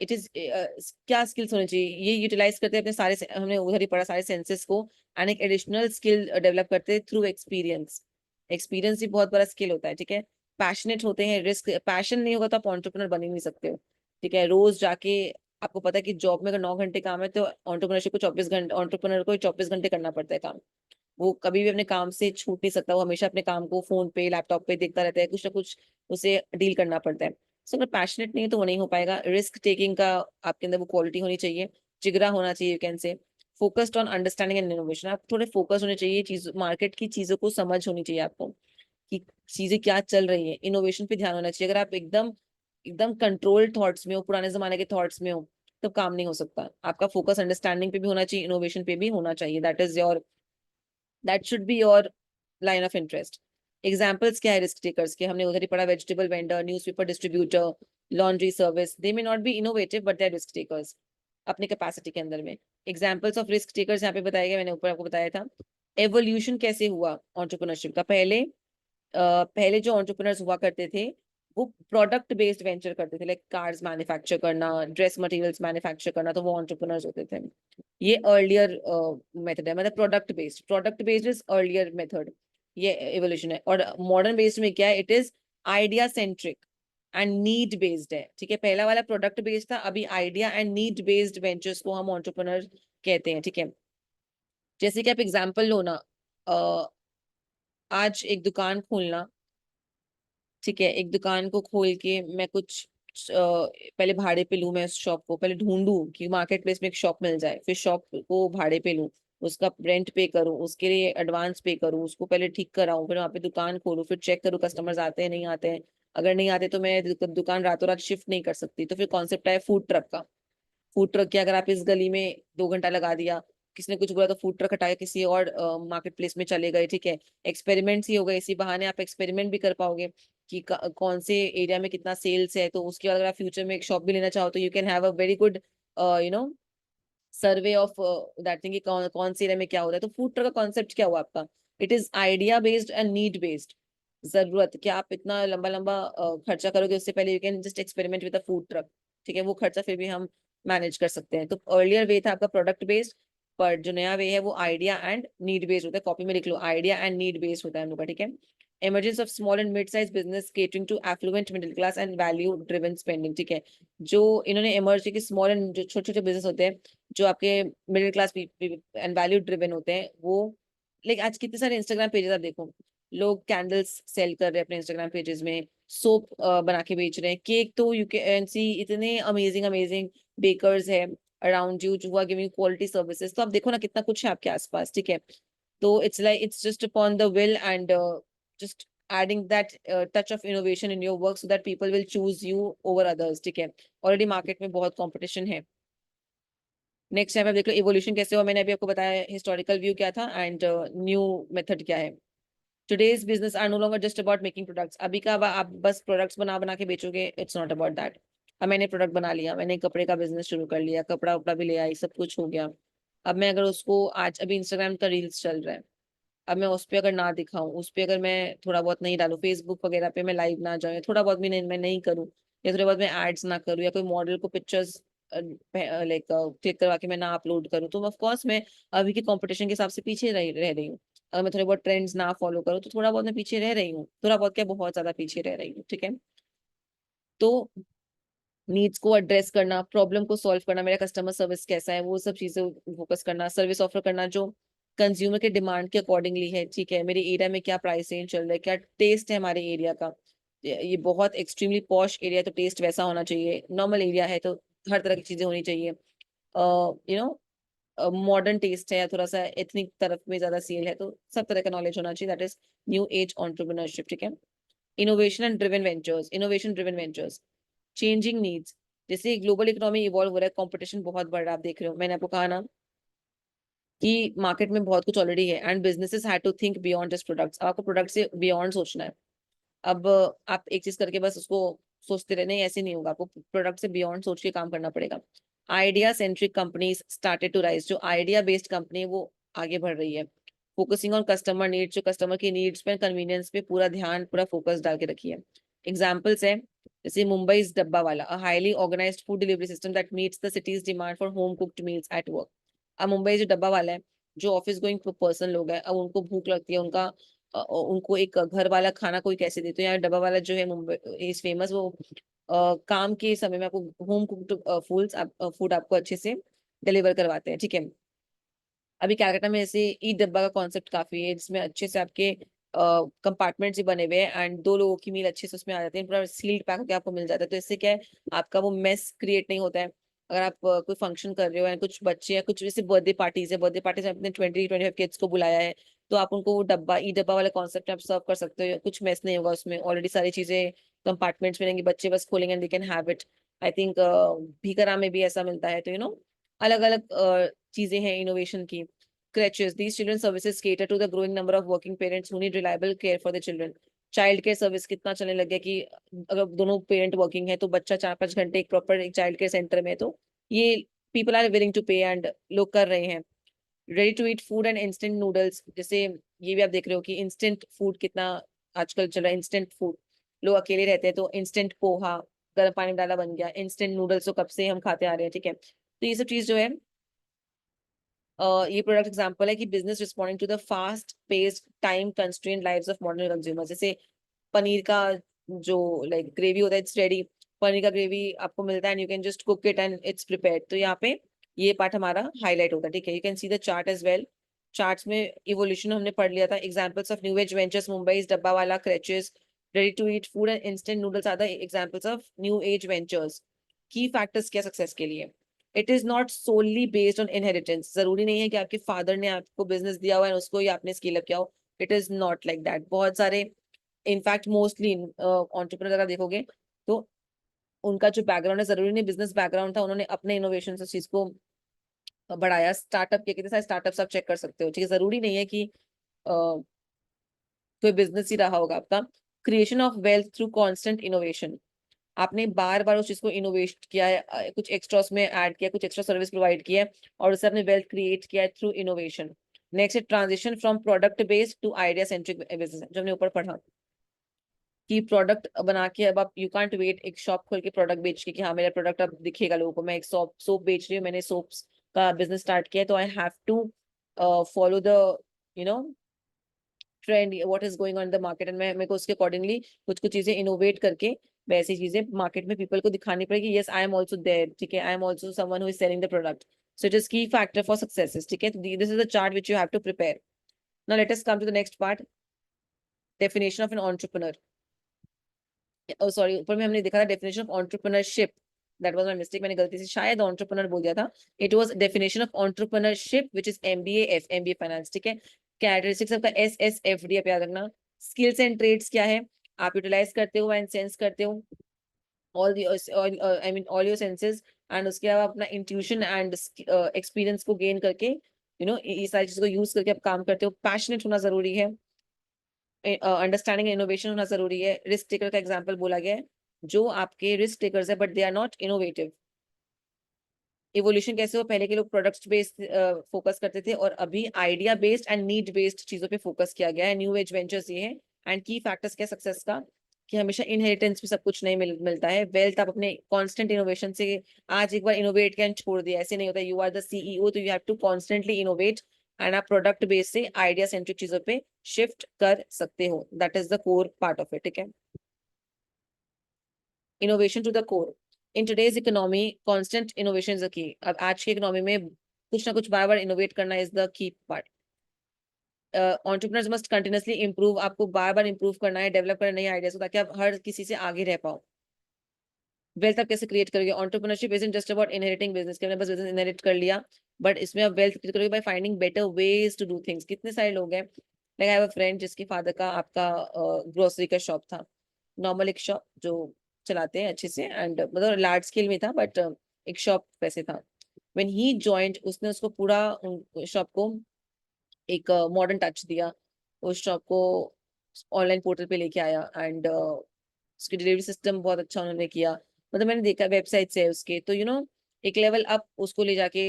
इट इज क्या स्किल्स होने चाहिए, ये यूटिलाइज करते हैं अपने सारे हमने उधर ही पढ़ा सारे सेंसेस को, एंड एक एडिशनल स्किल डेवलप करते हैं थ्रू एक्सपीरियंस, एक्सपीरियंस भी बहुत बड़ा स्किल होता है, ठीक है। पैशनेट होते हैं, रिस्क, पैशन नहीं होगा तो आप एंटरप्रेन्योर बन ही नहीं सकते हो, ठीक है। रोज जाके आपको पता है कि जॉब में अगर 9 घंटे काम है तो एंटरप्रेन्योरशिप को 24 घंटे, एंटरप्रेन्योर को 24 घंटे करना पड़ता है काम, वो कभी भी अपने काम से छूट नहीं सकता, वो हमेशा अपने काम को फोन पे लैपटॉप पे देखता रहता है, कुछ ना कुछ उसे डील करना पड़ता है। सो अगर पैशनेट नहीं है तो वो नहीं हो पाएगा। रिस्क टेकिंग का आपके अंदर वो क्वालिटी होनी चाहिए, जिगरा होना चाहिए, you can say. Focused on understanding and innovation, आप थोड़े फोकस होने चाहिए, चीज मार्केट की चीजों को समझ होनी चाहिए आपको कि चीजें क्या चल रही है, इनोवेशन पे ध्यान होना चाहिए। अगर आप एकदम एकदम कंट्रोल्ड थॉट्स में हो, पुराने जमाने के थॉट्स में हो, तब काम नहीं हो सकता। आपका फोकस अंडरस्टैंडिंग पे भी होना चाहिए, इनोवेशन पे भी होना चाहिए, that should be your line of interest. Examples क्या है रिस्क टेकर्स के, हमने उधर ही पढ़ा, vegetable vendor, newspaper distributor, laundry service, they may not be innovative but they are risk takers अपनी कैपेसिटी के अंदर में। एग्जाम्पल्स ऑफ रिस्क टेकर्स यहाँ पे बताया गया, मैंने ऊपर आपको बताया था। एवोल्यूशन कैसे हुआ एंटरप्रेन्योरशिप का, पहले जो एंटरप्रेन्योर्स हुआ करते थे वो प्रोडक्ट बेस्ड वेंचर करते थे, लाइक कार्स मैन्युफैक्चर करना, ड्रेस मटेरियल्स मैन्युफैक्चर करना, तो वो एंटरप्रेन्योर्स होते थे। ये अर्लियर मेथड है, मतलब product based is earlier method, ये एवोल्यूशन है। और मॉडर्न बेस्ड में क्या है, it is idea centric and need based है, ठीक है। पहला वाला प्रोडक्ट बेस्ड था, अभी idea and need based ventures को हम एंटरप्रेन्योर कहते हैं, ठीक है। जैसे कि आप एग्जांपल लो ना, आज एक दुकान खोलना, ठीक है, एक दुकान को खोल के मैं कुछ पहले भाड़े पे लूं, मैं उस शॉप को पहले ढूंढूं कि मार्केट प्लेस में एक शॉप मिल जाए, फिर शॉप को भाड़े पे लूं, उसका रेंट पे करूं, उसके लिए एडवांस पे करूं, उसको पहले ठीक कराऊं, फिर वहां पे दुकान खोलूं, फिर चेक करूं कस्टमर्स आते हैं नहीं आते हैं। अगर नहीं आते तो मैं दुकान रातों रात शिफ्ट नहीं कर सकती, तो फिर कॉन्सेप्ट है फूड ट्रक का। फूड ट्रक की अगर आप इस गली में 2 घंटा लगा दिया, किसी ने कुछ बोला तो फूड ट्रक हटा के किसी और मार्केट प्लेस में चले गए, ठीक है। एक्सपेरिमेंट्स ही हो गए, इसी बहाने आप एक्सपेरिमेंट भी कर पाओगे कि कौन से एरिया में कितना सेल्स है, तो उसके बाद अगर आप फ्यूचर में एक शॉप भी लेना चाहो तो you can have a very good you know survey of that thing कि कौन कौन से एरिया में क्या हो रहा है। तो फूड ट्रक का कॉन्सेप्ट क्या हुआ आपका, it is idea based and need based. जरूरत क्या, आप इतना लंबा लंबा खर्चा करोगे, उससे पहले you can just experiment with a food truck, ठीक है। वो खर्चा फिर भी हम मैनेज कर सकते हैं। तो अर्लियर वे था आपका प्रोडक्ट बेस्ड, पर जो नया वे है वो आइडिया एंड नीड बेस्ड होता है, कॉपी में लिख लो, आइडिया एंड नीड बेस्ड होता है हम लोग का, ठीक है। emergence of small and mid-sized business catering to affluent middle class and value driven spending, ठीक है। जो इन्होंने इमर्ज किया कि स्मॉल एंड जो छोटे छोटे बिजनेस होते हैं, जो आपके middle class and value driven होते हैं, वो लाइक आज कितने सारे इंस्टाग्राम पेजेस आप देखो, लोग कैंडल्स सेल कर रहे हैं अपने इंस्टाग्राम पेजेस में, सोप बना के बेच रहे हैं, केक तो यू कैन सी इतने अमेजिंग अमेजिंग बेकर्स है अराउंड यू जो आर गिविंग क्वालिटी सर्विसेज। तो आप देखो ना कितना कुछ है आपके आसपास, ठीक है। तो it's like it's just upon the will and just adding that touch of innovation in your work so that people will choose you over others, ठीक है। ऑलरेडी मार्केट में बहुत कंपटीशन है। नेक्स्ट टाइम आप देख लो इवोल्यूशन कैसे हुआ, मैंने अभी आपको बताया हिस्टोरिकल व्यू क्या था एंड न्यू मेथड क्या है। Today's business are no longer just about making products, अभी का आप बस प्रोडक्ट्स बना बना के बेचोगे, इट्स नॉट अबाउट दैट। अब मैंने प्रोडक्ट बना लिया, मैंने कपड़े का बिजनेस शुरू कर लिया, कपड़ा उपड़ा भी ले आई, सब कुछ हो गया। अब मैं अगर उसको आज अभी इंस्टाग्राम का रील्स चल रहा है, अब मैं उस पर अगर ना दिखाऊं, उस पर अगर मैं थोड़ा बहुत नहीं डालूं, फेसबुक वगैरह पे मैं लाइव ना जाऊं, थोड़ा बहुत भी नहीं मैं नहीं करूं, या थोड़ा बहुत मैं एड्स ना करूं, या कोई मॉडल को पिक्चर्स लाइक क्लिक करवा के मैं ना अपलोड करूँ, तो ऑफ कोर्स मैं अभी के कंपटीशन के हिसाब से पीछे रह रही हूँ। अगर मैं थोड़े बहुत ट्रेंड्स ना फॉलो करूँ तो थोड़ा बहुत मैं पीछे रह रही हूँ, थोड़ा बहुत क्या बहुत ज्यादा पीछे रह रही हूँ, ठीक है। तो नीड्स को एड्रेस करना, प्रॉब्लम को सॉल्व करना, मेरा कस्टमर सर्विस कैसा है, वो सब चीजें फोकस करना, सर्विस ऑफर करना जो कंज्यूमर के डिमांड के अकॉर्डिंगली है, ठीक है। मेरे एरिया में क्या प्राइस रेंज चल रहा है, क्या टेस्ट है हमारे एरिया का। ये बहुत एक्सट्रीमली पॉश एरिया है तो टेस्ट वैसा होना चाहिए, नॉर्मल एरिया है तो हर तरह की चीजें होनी चाहिए। यू नो मॉडर्न टेस्ट है या थोड़ा सा एथनिक तरफ में ज्यादा सेल है, तो सब तरह का नॉलेज होना चाहिए। That is new age entrepreneurship, ठीक है। Innovation driven ventures, changing needs. जैसे ग्लोबल इकोनॉमी इवॉल्व हो रहा है, कंपटीशन बहुत बढ़ रहा है, आप देख रहे हो, मैंने आपको कहा ना कि मार्केट में बहुत कुछ ऑलरेडी है and businesses have to think beyond just products. आपको प्रोडक्ट से बियॉन्ड सोचना है। अब आप एक चीज करके बस उसको सोचते रहे, नहीं ऐसे नहीं होगा, आपको प्रोडक्ट से बियॉन्ड सोच के काम करना पड़ेगा। Idea centric companies started to rise, जो आइडिया बेस्ड कंपनी है वो आगे बढ़ रही है। फोकसिंग ऑन कस्टमर नीड्स, जो कस्टमर की नीड्स पे कन्वीनियंस पे पूरा ध्यान पूरा फोकस डाल के रखी है। एग्जाम्पल्स है जैसे Mumbai dabbawala, a highly organised food delivery system that meets the city's demand for home cooked meals at work. अब मुंबई जो डब्बा वाला है, जो ऑफिस गोइंग पर्सन लोग हैं, अब उनको भूख लगती है, उनका उनको एक घर वाला खाना कोई कैसे देते हैं, यहाँ डब्बा वाला जो है मुंबई इज फेमस, वो काम के समय में आपको होम कुक्ड फूड आपको अच्छे से डिलीवर करवाते हैं, ठीक है। अभी कैलकाटा में ऐसे ई डब्बा का कॉन्सेप्ट काफी है, जिसमें अच्छे से आपके कंपार्टमेंट्स ही बने हुए हैं एंड दो लोगों की मील अच्छे से उसमें आ जाती है, पूरा सील्ड पैक होकर आपको मिल जाता है। तो इससे क्या है, आपका वो मेस क्रिएट नहीं होता है। अगर आप कोई फंक्शन कर रहे हो या कुछ बच्चे या कुछ जैसे बर्थडे पार्टीज में अपने 20-25 किड्स को बुलाया है, तो आप उनको वो डब्बा ई डब्बा वाले कॉन्सेप्ट में आप सर्व कर सकते हो, कुछ मेस नहीं होगा उसमें, ऑलरेडी सारी चीजें कंपार्टमेंट्स में रहेंगी, बच्चे बस खोलेंगे and they can have it. I think भीकरा में भी ऐसा मिलता है, तो अलग अलग चीजें हैं इनोवेशन की। Crèches. These children services cater to the growing number of working parents who need reliable care for the children. Child care service कितना चलने लग गया कि अगर दोनों पेरेंट वर्किंग है तो बच्चा 4-5 घंटे एक प्रॉपर एक चाइल्ड केयर सेंटर में है, तो ये people are willing to pay and लोग कर रहे हैं। Ready to eat food and instant noodles, जैसे ये भी आप देख रहे हो कि इंस्टेंट फूड कितना आजकल चल रहा है। इंस्टेंट फूड, लोग अकेले रहते हैं तो इंस्टेंट पोहा गर्म पानी में डाला बन गया, इंस्टेंट नूडल्स तो कब से हम खाते आ रहे हैं, ठीक है। तो ये सब चीज जो है, ये प्रोडक्ट एग्जांपल है कि business responding to the fast paced time constraint lives of modern consumer. जैसे पनीर का जो लाइक ग्रेवी होता है, इट्स रेडी, पनीर का ग्रेवी आपको मिलता है and you can just cook it and it's prepared. तो यहाँ पे ये पार्ट हमारा हाईलाइट होता है, ठीक है। You can see the chart as well. Charts में इवोल्यूशन हमने पढ़ लिया था। Examples of new age ventures, Mumbai dabbawala, creches, ready to eat food and instant noodles are the examples of new age ventures. Key factors क्या success के लिए, it is not solely based on inheritance. जरूरी नहीं है कि आपके father ने आपको बिजनेस दिया हुआ है उसको ही आपने स्केल अप किया हो। It is not like that. बहुत सारे इनफैक्ट मोस्टली एंटरप्रेन्योर अगर देखोगे तो उनका जो बैकग्राउंड है, जरूरी नहीं बिजनेस बैकग्राउंड था, उन्होंने अपने इनोवेशन से चीज को बढ़ाया, स्टार्टअप के कितने सारे स्टार्टअप्स आप चेक कर सकते हो, ठीक है। जरूरी नहीं है कि कोई बिजनेस ही रहा होगा आपका। Creation of wealth through constant innovation, आपने बार बार उस चीज को इनोवेट किया है, कुछ एक्स्ट्रा उसमें ऐड किया, कुछ एक्स्ट्रा सर्विस प्रोवाइड किया है और उससे आपने वेल्थ क्रिएट किया है through innovation. Next transition from product based to idea centric business, जो हमने ऊपर पढ़ा कि प्रोडक्ट बना के अब आप यू कांट वेट एक शॉप खोल के प्रोडक्ट बेच के कि हाँ मेरा प्रोडक्ट अब दिखेगा लोगों को। मैं एक सोप बेच रही हूँ, मैंने सोप्स का बिजनेस स्टार्ट किया है, तो I have to follow the you know trend, what is going on in the market, and मैं मेरे को उसके अकॉर्डिंगली कुछ कुछ चीजें इनोवेट करके वैसी चीजें मार्केट में पीपल को दिखानी पड़ेगी, yes I am also there, ठीक है। I am also someone who is selling the product. So it is key factor for success, ठीक है। This is the chart which you have to prepare. Now let us come to the next part, definition of an entrepreneur. Sorry, ऊपर में हमने देखा था definition of entrepreneurship, that was my mistake, मैंने गलती से शायद एंटरप्रेन्योर बोल दिया था। It was definition of entrepreneurship which is MBA finance, ठीक है। कैरेक्टरिस्टिक्स आपका एसएसएफडी आप याद रखना। स्किल्स एंड ट्रेड्स क्या है, आप यूटिलाइज करते हो एंड सेंस करते हो all the I mean all your senses, and उसके अलावा अपना इंट्यूशन एंड एक्सपीरियंस को गेन करके ये सारी चीजों को यूज करके आप काम करते हो। पैशनेट होना जरूरी है, अंडरस्टैंडिंग इनोवेशन होना जरूरी है। रिस्क टेकर का एग्जांपल बोला गया है, जो आपके रिस्क टेकर्स है but they are not innovative. Evolution कैसे हो, पहले के लोग प्रोडक्ट्स बेस्ड फोकस करते थे और अभी idea based and need based चीजों पे फोकस किया गया है। न्यू एज वेंचर्स ये है एंड की फैक्टर्स क्या सक्सेस का, कि हमेशा इनहेरिटेंस में सब कुछ नहीं मिलता है। वेल्थ आप अपने कांस्टेंट इनोवेशन से, आज एक बार इनोवेट किया छोड़ दिया, ऐसे नहीं होता। यू आर द सीईओ, तो you have to constantly innovate and आप प्रोडक्ट बेस से आइडिया सेंट्रिक चीजों पे शिफ्ट कर सकते हो। That is the core part of it, ठीक है। Innovation to the core, in today's economy constant innovation is the key. अब आज की इकोनॉमी में कुछ ना कुछ बार बार इनोवेट करना is the key part. Entrepreneurs must continuously improve, आपको बार बार इंप्रूव करना है, डेवलप करना नए आइडियाज को, ताकि आप हर किसी से आगे रह पाओ। वेल्थ आप कैसे क्रिएट करोगे? Entrepreneurship isn't just about inheriting business, कि बस बिजनेस इनहेरिट कर लिया, बट इसमें आप वेल्थ क्रिएट करोगे by finding better ways to do things. कितने सारे लोग हैं, like I have a friend जिसके फादर का आपका ग्रोसरी का शॉप था, नॉर्मल एक शॉप जो चलाते हैं अच्छे से, एंड मतलब लार्ज स्केल में था, बट एक शॉप वैसे था। व्हेन ही जॉइंड, उसने उसको पूरा शॉप को एक मॉडर्न टच दिया, उस शॉप को ऑनलाइन पोर्टल पे लेके आया, एंड उसकी डिलीवरी सिस्टम बहुत अच्छा उन्होंने किया। मतलब मैंने देखा वेबसाइट से उसके, तो एक लेवल अप उसको ले जाके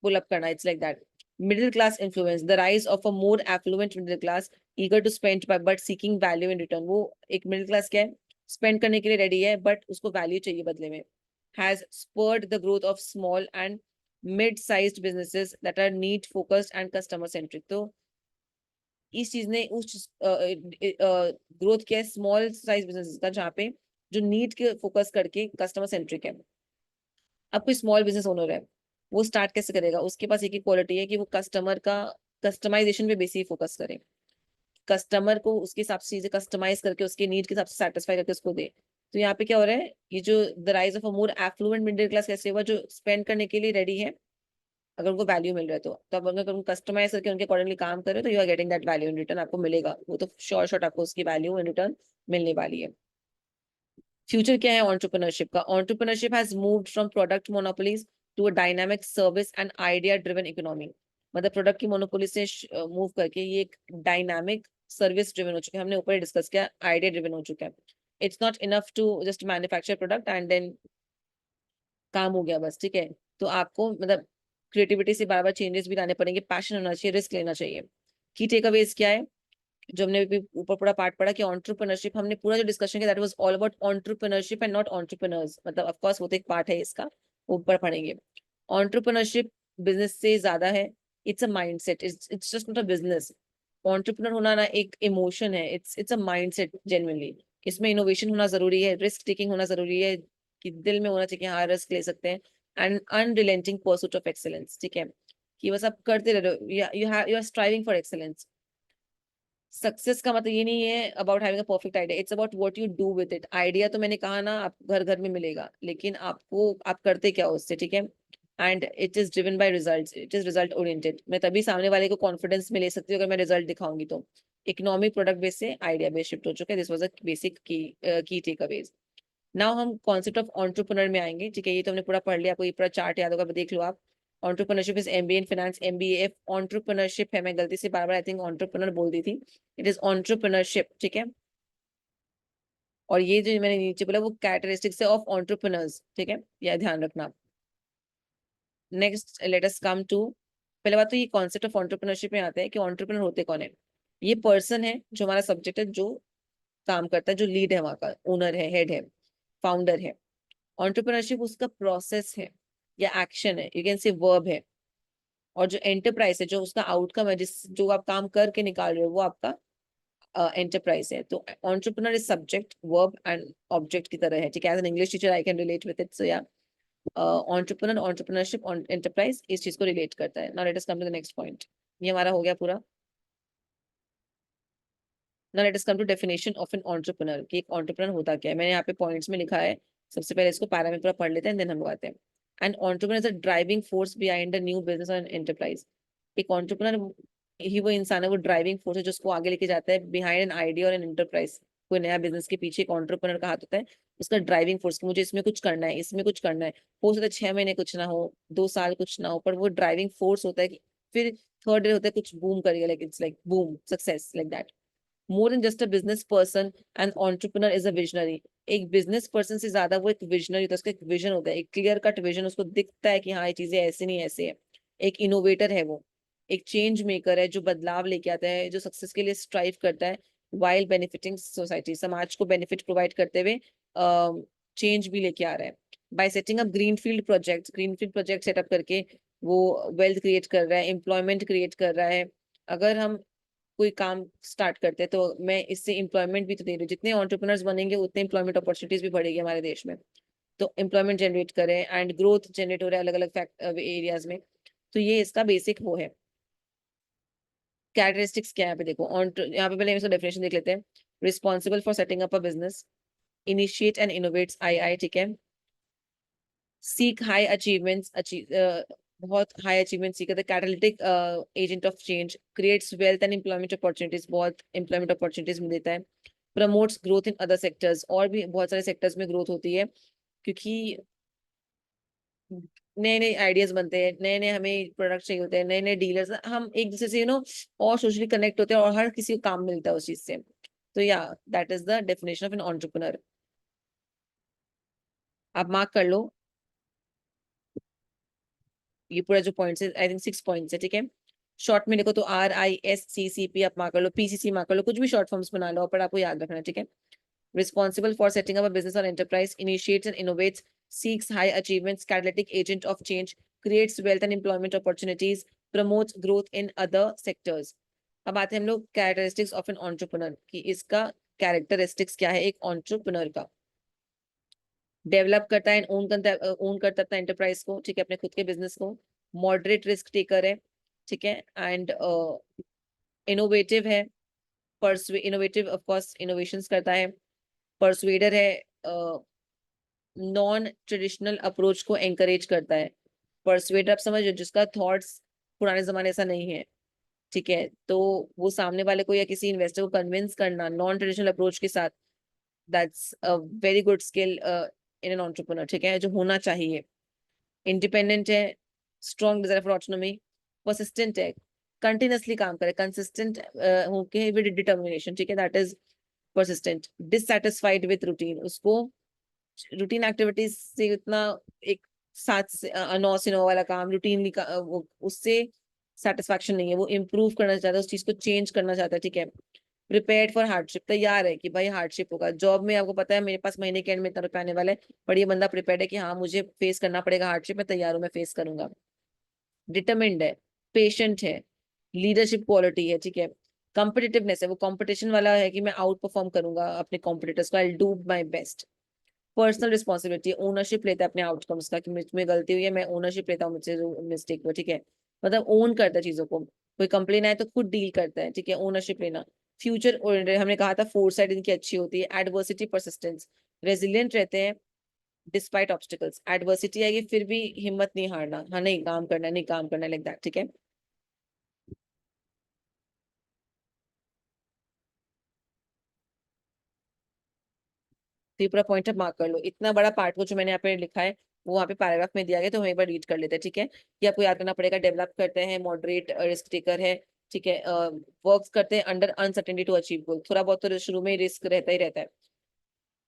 पुल अप करना, it's like that. Middle class influence, the rise of a more affluent middle class eager to spend but seeking value in return. वो एक मिडिल क्लास क्या है, स्पेंड करने के लिए रेडी है, बट उसको वैल्यू चाहिए बदले में। Has spurred the growth of small and mid sized businesses that are need focused and customer centric. तो इस चीज ने उस ग्रोथ किया है स्मॉल साइज बिजनेस का, जहाँ पे जो नीड के फोकस करके कस्टमर सेंट्रिक है। अब कोई स्मॉल बिजनेस ओनर है, वो स्टार्ट कैसे करेगा? उसके पास एक ही क्वालिटी है कि वो कस्टमर का कस्टमाइजेशन पे बेसिक फोकस करे, कस्टमर को उसके हिसाब से चीजें कस्टमाइज करके उसके नीड के हिसाब से सेटिस्फाई करके उसको दे। तो यहाँ पे क्या हो रहा है, ये जो the rise of a more affluent middle class कैसे हुआ, जो स्पेंड करने के लिए रेडी है अगर उनको वैल्यू मिल रहा है तो। अब अगर तुम कस्टमाइज करके उनके अकॉर्डिंगली काम करो तो you are getting that value in return, आपको मिलेगा वो तो श्योर शॉट, आपको उसकी वैल्यू इन रिटर्न मिलने वाली है। फ्यूचर क्या है एंटरप्रेन्योरशिप का? Entrepreneurship has moved from product monopolies to a dynamic service and idea driven economy. मतलब प्रोडक्ट की मोनोपोली से मूव करके ये एक डायनामिक सर्विस ड्रिवन हो चुका है। हमने ऊपर डिस्कस किया, आइडिया ड्रिवन हो चुका है। It's not enough to just manufacture product and then काम हो गया बस, ठीक है। तो आपको मतलब क्रिएटिविटी से बार बार चेंजेस भी लाने पड़ेंगे, पैशन होना चाहिए, रिस्क लेना चाहिए। की टेक अवेज क्या है, जो हमने भी ऊपर पूरा पार्ट पढ़ा कि एंटरप्रेन्योरशिप, हमने पूरा जो डिस्कशन किया that was all about entrepreneurship and not entrepreneurs. मतलब ऑफ कोर्स वो तो एक पार्ट है इसका, ऊपर पढ़ेंगे। एंटरप्रेन्योरशिप बिजनेस से ज्यादा है, it's a mindset, it's just not a business. Entrepreneur होना ना एक इमोशन है, इट्स अ माइंडसेट जेन्युइनली। इसमें इनोवेशन होना जरूरी है, रिस्क टेकिंग होना जरूरी है, कि दिल में होना चाहिए कि हाँ रिस्क ले सकते हैं, and unrelenting pursuit of excellence, ठीक है। कि बस आप करते रहो, you are striving for excellence. Success का मतलब ये नहीं है about having a perfect idea, it's about what you do with it. Idea तो मैंने कहा ना, आप घर घर में मिलेगा, लेकिन आपको आप करते क्या हो उससे, ठीक है। And it is driven by results, it is result oriented. मैं तभी सामने वाले को कॉन्फिडेंस में ले सकती हूँ अगर मैं रिजल्ट दिखाऊंगी तो। इकोनॉमिक प्रोडक्ट बेस से आइडिया बेस शिफ्ट हो चुका है, दिस वाज अ बेसिक की टेक अवेज। नाउ हम कॉन्सेप्ट ऑफ एंटरप्रेन्योर में आएंगे, ठीक है। ये तो हमने पूरा पढ़ लिया, आपको ये पूरा चार्ट याद होगा, देख लो आप। Entrepreneurship is MBA in finance, MBA entrepreneurship है, मैं गलती से बार बार आई थिंक एंटरप्रेन्योर बोल दी थी। इट इज एंटरप्रेन्योरशिप, ठीक है। और ये जो मैंने नीचे बोला वो कैरेक्टरिस्टिक्स है ऑफ एंटरप्रेन्योर्स, ठीक है, यह ध्यान रखना। Next let us come to, पहले बात तो ये कॉन्सेप्ट ऑफ एंटरप्रेन्योरशिप में आता है कि एंटरप्रेन्योर होते कौन है। ये पर्सन है जो हमारा सब्जेक्ट है, जो काम करता है, जो लीड है, वहां का ओनर है, हेड है, फाउंडर है। एंटरप्रेन्योरशिप उसका प्रोसेस है या एक्शन है, यू कैन से वर्ब है। और जो एंटरप्राइज है, जो उसका आउटकम है, जिस जो आप काम करके निकाल रहे हो, वो आपका एंटरप्राइज है। तो entrepreneur is subject verb and object की तरह है, ठीक है। As an English teacher I can relate with it, so या एंटरप्रेन्योर, एंटरप्रेन्योरशिप, एंटरप्राइज इस चीज को रिलेट करता है। Now let us come to the next point. ये हमारा हो गया पूरा। Now let us come to definition of an entrepreneur, कि एक एंटरप्रेन्योर होता क्या है। मैंने यहाँ पे पॉइंट्स में लिखा है, सबसे पहले इसको पैरा में पूरा पढ़ लेते हैं, देन हम लोग आते हैं। And entrepreneur is a driving force behind the new business और एंटरप्राइज। एक एंटरप्रेन्योर ही वो इंसान है, वो ड्राइविंग फोर्स है जो उसको आगे लेके जाता है बिहाइंड एन आइडिया और एन एंटरप्राइज। कोई नया बिजनेस के पीछे एक एंटरप्रेन्योर का हाथ होता है, उसका ड्राइविंग फोर्स, मुझे इसमें कुछ करना है, इसमें कुछ करना है। हो सकता है 6 महीने कुछ ना हो, 2 साल कुछ ना हो, पर वो ड्राइविंग फोर्स होता है कि फिर थर्ड डे होता है कुछ बूम करेगा, like it's like boom success like that. More than just a business person, and entrepreneur is a visionary. एक बिजनेस पर्सन से ज्यादा वो एक विजनरी होता है, उसका एक विजन होता है, एक क्लियर कट विजन, उसको दिखता है कि हाँ ये चीजें ऐसे नहीं ऐसे है। एक इनोवेटर है वो, एक चेंज मेकर है जो बदलाव लेके आता है, जो सक्सेस के लिए स्ट्राइव करता है। वाइल बेनिफिटिंग सोसाइटी, समाज को बेनिफिट प्रोवाइड करते हुए चेंज भी लेके आ रहा है। Bye setting up greenfield project setup करके वो वेल्थ क्रिएट कर रहा है, एम्प्लॉयमेंट क्रिएट कर रहा है। अगर हम कोई काम स्टार्ट करते हैं तो मैं इससे एम्प्लॉयमेंट भी तो दे रही हूँ, जितने एंटरप्रेन्योर्स बनेंगे उतने एम्प्लॉयमेंट अपॉर्चुनिटीज भी बढ़ेगी हमारे देश में। तो एम्प्लॉयमेंट जनरेट करें एंड ग्रोथ जनरेट हो रहा है अलग अलग एरियाज में। तो ये इसका बेसिक वो है। कैरेक्टरिस्टिक्स क्या है यहाँ पे देखो, यहाँ पे पहले इसका डेफिनेशन देख लेते हैं। Responsible for setting up a business, initiate and innovates I, ठीक है। सीक हाई अचीवमेंट्स, बहुत हाई अचीवमेंट सीख है। Catalytic agent of change, creates wealth and employment opportunities, बहुत एम्प्लॉयमेंट अपॉर्चुनिटीज में देता है। Promotes growth in other sectors, और भी बहुत सारे सेक्टर्स में ग्रोथ होती है, क्योंकि नए नए आइडियाज बनते हैं, नए नए हमें प्रोडक्ट चाहिए होते हैं, नए नए डीलर्स, हम एक दूसरे से और सोशली कनेक्ट होते हैं और हर किसी को काम मिलता है उस चीज से। तो या that is the definition of an entrepreneur. आप मार्क कर लो ये पूरा जो पॉइंट्स है, आई थिंक 6 पॉइंट्स है, ठीक है। शॉर्ट में देखो तो RISCCP आप मार्क कर लो, PCC मार्क कर लो, कुछ भी शॉर्ट फॉर्म्स बना लो, पर आपको याद रखना है, ठीक है। Responsible for setting up a business or enterprise, initiates and innovates, seeks high achievements, catalytic agent of change, creates wealth and employment opportunities, promotes growth in other sectors। अब आते हैं हम लोग कैरेक्टरिस्टिक्स ऑफ एन एंटरप्रेन्योर कि इसका characteristics क्या है एक एंटरप्रेन्योर का। डेवलप करता है, ओन करता है अपना एंटरप्राइज को, ठीक है, अपने खुद के बिजनेस को। मॉडरेट रिस्क टेकर है, ठीक है, एंड इनोवेटिव है। इनोवेटिव ऑफ कोर्स इनोवेशंस करता है। परसुएडर है, नॉन ट्रेडिशनल अप्रोच को एंकरेज करता है। परसुएडर आप समझ, जिसका थॉट्स पुराने जमाने ऐसा नहीं है, ठीक है, तो वो सामने वाले को या किसी इन्वेस्टर को कन्विंस करना नॉन ट्रेडिशनल अप्रोच के साथ, that's a very good skill in an entrepreneur, ठीक है, जो होना चाहिए। इंडिपेंडेंट है, strong desire for autonomy, persistent है, कंटिन्यूअसली काम करे, कंसिस्टेंट होके विद डिटर्मिनेशन, ठीक है, that is persistent. Dissatisfied with routine, उसको रूटीन एक्टिविटीज से उतना एक 7 से 9 वाला काम रूटीन उससे सेटिस्फैक्शन नहीं है, वो इम्प्रूव करना चाहता है, उस चीज को चेंज करना चाहता है, ठीक है। प्रिपेयर्ड फॉर हार्डशिप, तैयार है कि भाई हार्डशिप होगा जॉब में, आपको पता है मेरे पास महीने के एंड में इतना रुपया आने वाला है, पर ये बंदा प्रिपेयर्ड है कि हाँ मुझे फेस करना पड़ेगा हार्डशिप, मैं तैयार हूँ, मैं फेस करूंगा। डिटरमिन्ड है, पेशेंट है, लीडरशिप क्वालिटी है, ठीक है। कॉम्पिटिटिवनेस है, वो कॉम्पिटिशन वाला है कि मैं आउट परफॉर्म करूंगा अपने कॉम्पिटिटर्स को, I do my best. Personal responsibility, ownership लेता है अपने आउटकम्स का कि मुझ में गलती हुई है, मैं ओनरशिप लेता हूँ मुझसे जो मिस्टेक हुआ, ठीक है, मतलब ओन करता है चीजों को। कोई कंप्लेन आए तो खुद डील करता है, ठीक है, ओनरशिप लेना। फ्यूचर ओरिएंटेड, हमने कहा था फोरसाइट इनकी अच्छी होती है। एडवर्सिटी परसिस्टेंस, रेजिलियंट रहते हैं डिस्पाइट ऑब्स्टिकल्स, एडवर्सिटी आएगी फिर भी हिम्मत नहीं हारना, हाँ नहीं काम करना, नहीं काम करना, लाइक दैट, ठीक है। तो ये पूरा पॉइंट मार्क कर लो, इतना बड़ा पार्ट को जो मैंने यहाँ पे लिखा है वो वहाँ पे पैराग्राफ में दिया गया, तो हम एक बार रीड कर लेते हैं, ठीक है। ये आपको याद करना पड़ेगा। डेवलप करते हैं, मॉडरेट रिस्क टेकर है, ठीक है, वर्क करते हैं अंडर अनसर्टेनिटी टू अचीव गोल, थोड़ा बहुत तो शुरू में रिस्क रहता ही रहता है।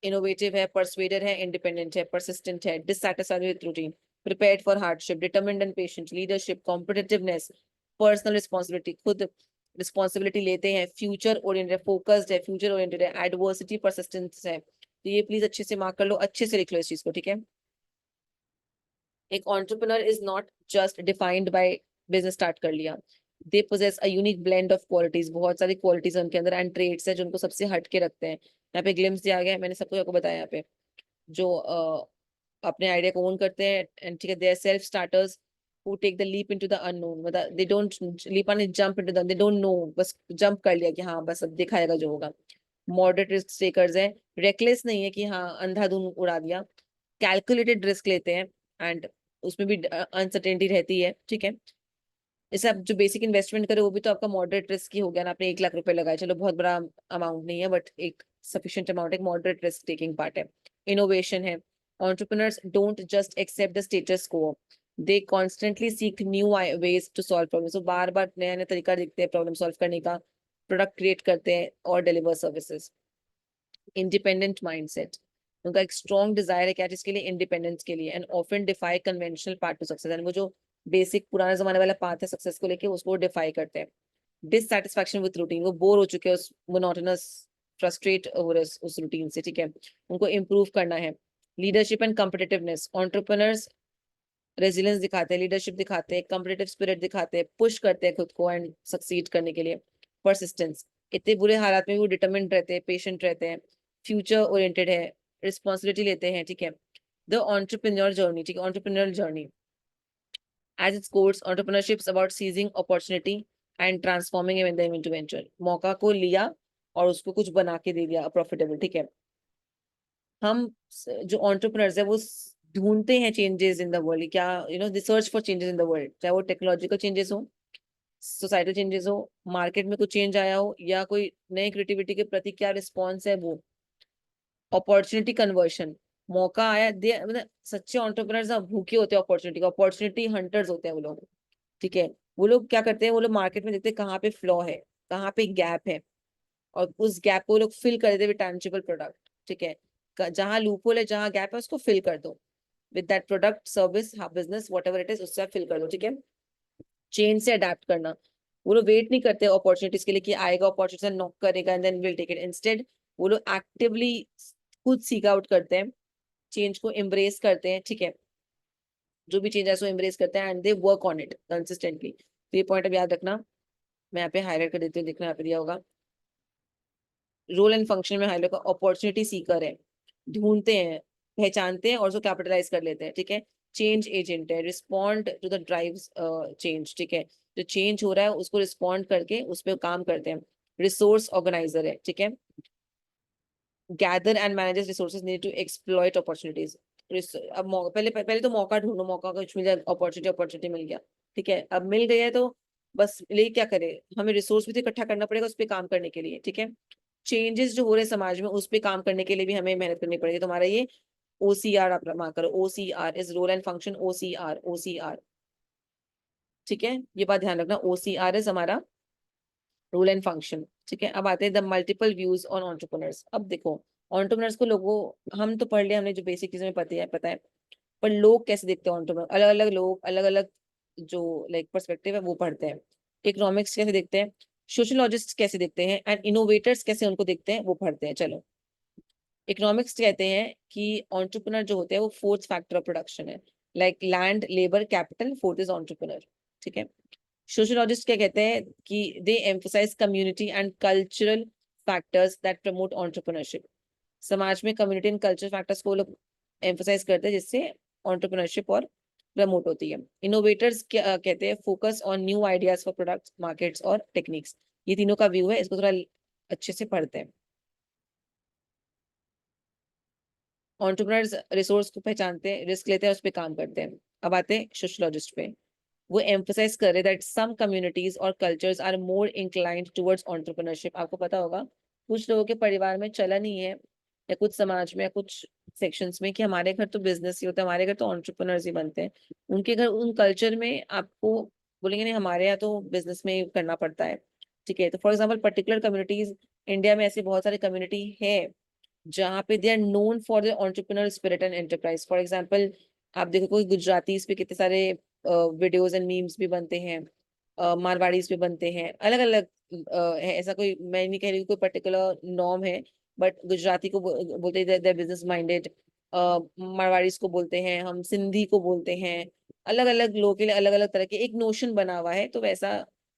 इनोवेटिव है, परसुएडर है, इंडिपेंडेंट है, परसिस्टेंट है, dissatisfied with routine, prepared for hardship, determined and patient, leadership, competitiveness, personal responsibility, खुद रिस्पॉन्सिबिलिटी लेते हैं, फ्यूचर ओरिएंटेड, फोकस्ड है, फ्यूचर ओरिएंटेड है, एडवर्सिटी परसिस्टेंस है। तो ये प्लीज अच्छे से मार्क कर लो, अच्छे से लिख लो इस चीज को, ठीक है। एक entrepreneur is not just defined by business start कर लिया, they possess a unique blend of qualities, बहुत सारी क्वालिटीज उनके अंदर एंड ट्रेड्स है जो उनको सबसे हट के रखते हैं। यहाँ पे ग्लिम्स दिया गया है, मैंने सबको आपको बताया यहाँ पे, जो अपने आइडिया को ओन करते हैं एंड ठीक है, they are self starters who take the leap into the unknown, मतलब they don't leap on jump into the, they don't know, बस जंप कर लिया कि हाँ बस अब दिखाएगा जो होगा। मॉडरेट रिस्क टेकर्स है, रेकलेस नहीं है कि हाँ अंधाधुंध उड़ा दिया, कैलकुलेटेड रिस्क लेते हैं एंड उसमें भी अनसर्टेनिटी रहती है, ठीक है। जैसे आप जो बेसिक इन्वेस्टमेंट करे वो भी तो आपका मॉडरेट रिस्क ही हो गया ना, आपने 1 लाख रुपए लगाए, चलो बहुत बड़ा अमाउंट नहीं है बट एक सफिशिएंट अमाउंट, एक मॉडरेट रिस्क टेकिंग पार्ट है। इनोवेशन है, entrepreneurs don't just accept the status quo, they constantly seek new ways to solve problems, so बार बार नया नया तरीका देखते हैं प्रॉब्लम सॉल्व करने का, प्रोडक्ट क्रिएट करते हैं और डिलीवर सर्विसेज। इंडिपेंडेंट माइंडसेट, उनका एक स्ट्रॉन्ग डिजायर है क्या चीज के लिए, इंडिपेंडेंस के लिए, and often defy conventional path to success, वो जो बेसिक पुराने जमाने वाला पाथ है सक्सेस को लेके उसको डिफाई करते हैं। डिससेटिस्फैक्शन विथ रूटीन, वो बोर हो चुके हैं उस मोनोटोनस, फ्रस्ट्रेट हो रहे उस रूटीन से, ठीक है, उनको इम्प्रूव करना है। Leadership and competitiveness, entrepreneurs resilience दिखाते हैं, लीडरशिप दिखाते हैं, कॉम्पिटिटिव स्पिरिट दिखाते हैं, पुश करते हैं खुद को एंड सक्सीड करने के लिए। परसिस्टेंस, इतने बुरे हालात में भी वो डिटरमिन्ड रहते हैं, पेशेंट रहते हैं, फ्यूचर ओरिएंटेड है, रिस्पॉन्सिबिलिटी लेते हैं, ठीक है। द एंटरप्रेन्योर जर्नी, ठीक है, entrepreneur journey as its course, entrepreneurship about seizing opportunity and transforming them into venture. मौका को लिया और उसको कुछ बना के दे दिया प्रॉफिटेबल, ठीक है। हम जो एंटरप्रेन्योर्स है वो ढूंढते हैं चेंजेस इन द वर्ल्ड, क्या they search for changes in the world, चाहे वो टेक्नोलॉजिकल चेंजेस हो, सोसाइटल चेंजेस हो, मार्केट में कुछ चेंज आया हो, या कोई नई क्रिएटिविटी के प्रति क्या रिस्पॉन्स है वो। अपॉर्चुनिटी कन्वर्शन, मौका आया दे, मतलब सच्चे एंटरप्रेन्योर्स भूखे होते हैं अपॉर्चुनिटी, अपॉर्चुनिटी हंटर्स होते हैं वो लोग, ठीक है। वो लोग क्या करते हैं, वो लोग मार्केट में देखते हैं कहाँ पे फ्लॉ है, कहाँ पे गैप है, और उस गैप को वो लोग फिल कर देते हैं विद टैंजिबल प्रोडक्ट, ठीक है। जहाँ लूपहोल है, जहाँ गैप है, उसको फिल कर दो with that product, service, business, whatever it is, उससे फिल कर दो, ठीक है। चेंज से अडेप्ट करना, वो लोग वेट नहीं करते अपॉर्चुनिटीज के लिए कि आएगा अपॉर्चुनिटी नॉक करेगा and then will take it, instead वो लोग एक्टिवली खुद सीक आउट करते हैं, चेंज को एम्ब्रेस करते हैं, ठीक है। जो भी चेंज है उसको एम्ब्रेस करते हैं and they work on it consistently. तो ये पॉइंट अब याद रखना, मैं यहाँ पे हाईलाइट कर देती हूँ, देखना यहाँ पे दिया होगा। रोल एंड फंक्शन में हाईलाइट, अपॉर्चुनिटी सीकर है, ढूंढते हैं, पहचानते हैं और उसको कैपिटलाइज कर लेते हैं, ठीक है। चेंज एजेंट है, respond to the drives change, ठीक है। जो चेंज हो रहा है उसको रिस्पॉन्ड करके उस पर काम करते हैं। रिसोर्स ऑर्गेनाइजर है, ठीक है। Gather and manages resources need to exploit opportunities. अब पहले पहले तो मौका ढूंढो, मौका कुछ मिल जाए, अपॉर्चुनिटी अपॉर्चुनिटी मिल गया, ठीक है। अब मिल गई है तो बस ले क्या करे, हमें रिसोर्स भी तो इकट्ठा करना पड़ेगा उस पर काम करने के लिए, ठीक है। चेंजेस जो हो रहे हैं समाज में उस पर काम करने के लिए भी हमें मेहनत करनी पड़ेगी। तुम्हारा ये OCR आप मार्क करो, OCR is role and function, OCR, ठीक है। ये बात ध्यान रखना, OCR इज हमारा रोल एंड फंक्शन, ठीक है। अब आते हैं the multiple views on entrepreneurs. अब देखो एंटरप्रेन्योर्स को लोगों, हम तो पढ़ लिया, हमने जो बेसिक चीजें पता है, पर लोग कैसे देखते हैं एंटरप्रेन्योर, अलग अलग लोग अलग अलग जो लाइक पर्सपेक्टिव है वो पढ़ते हैं। इकोनॉमिक्स कैसे देखते हैं, सोशियोलॉजिस्ट कैसे देखते हैं, एंड इनोवेटर्स कैसे उनको देखते हैं वो पढ़ते हैं। चलो, इकोनॉमिक्स कहते हैं कि एंटरप्रेन्योर जो होते हैं वो फोर्थ फैक्टर ऑफ प्रोडक्शन है, like land, labour, capital, fourth is entrepreneur, ठीक है। सोशियोलॉजिस्ट क्या कहते हैं कि they emphasize community and cultural factors that promote entrepreneurship. समाज में कम्युनिटी एंड कल्चर फैक्टर्स को लोग एम्फसाइज करते हैं जिससे एंटरप्रेन्योरशिप और प्रमोट होती है। इनोवेटर्स क्या कहते हैं, focus on new ideas for products, markets और टेक्निक्स। ये तीनों का व्यू है, इसको थोड़ा अच्छे से पढ़ते हैं। एंटरप्रेन्योर्स रिसोर्स को पहचानते हैं, रिस्क लेते हैं, उस पर काम करते हैं। अब आते हैं सोशियोलॉजिस्ट पे, वो एम्फसाइज कर रहे दैट सम कम्युनिटीज और cultures are more inclined towards entrepreneurship. आपको पता होगा कुछ लोगों के परिवार में चलन ही है, या कुछ समाज में या कुछ सेक्शंस में, कि हमारे घर तो बिजनेस ही होता है, हमारे घर तो एंटरप्रेन्योर्स ही बनते हैं। उनके घर उन कल्चर में आपको बोलेंगे नहीं हमारे यहाँ तो बिजनेस में ही करना पड़ता है, ठीक है। तो for example particular communities, India में ऐसी बहुत सारी कम्युनिटी है जहाँ पे they are known for the entrepreneur spirit and enterprise. For example आप देखो कोई गुजराती इस पे कितने सारे वीडियोस एंड मीम्स भी बनते हैं, मारवाड़ीज पे बनते हैं, अलग अलग है। ऐसा कोई, मैं नहीं कह रही कोई पर्टिकुलर नॉर्म है, बट गुजराती को बोलते हैं दे बिजनेस माइंडेड, मारवाड़ीज को बोलते हैं, हम सिंधी को बोलते हैं, अलग अलग लोगों के लिए अलग अलग तरह के एक नोशन बना हुआ है। तो वैसा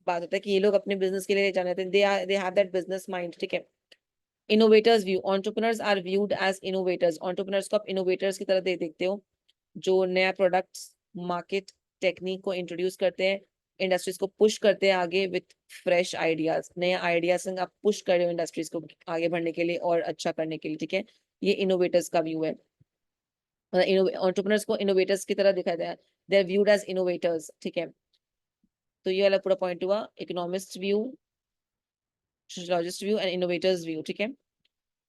बात होता है कि ये लोग अपने बिजनेस के लिए जाने, they have that business mind, ठीक है। Innovators view, entrepreneurs are viewed as innovators. Entrepreneurs को आप इनोवेटर्स की तरह देखते हो, जो नया प्रोडक्ट्स, मार्केट, टेक्निक को इंट्रोड्यूस करते हैं, इंडस्ट्रीज को पुश करते हैं आगे विथ फ्रेश आइडियाज, नए आइडियाज आप पुश कर रहे हो इंडस्ट्रीज को आगे बढ़ने के लिए और अच्छा करने के लिए, ठीक है। ये इनोवेटर्स का व्यू है, एंटरप्रेन्योर्स को इनोवेटर्स की तरह दिखाया जाए, they are viewed as innovators, ठीक है। तो ये वाला पूरा पॉइंट हुआ, economist view, sociologist view and innovators view, ठीक है।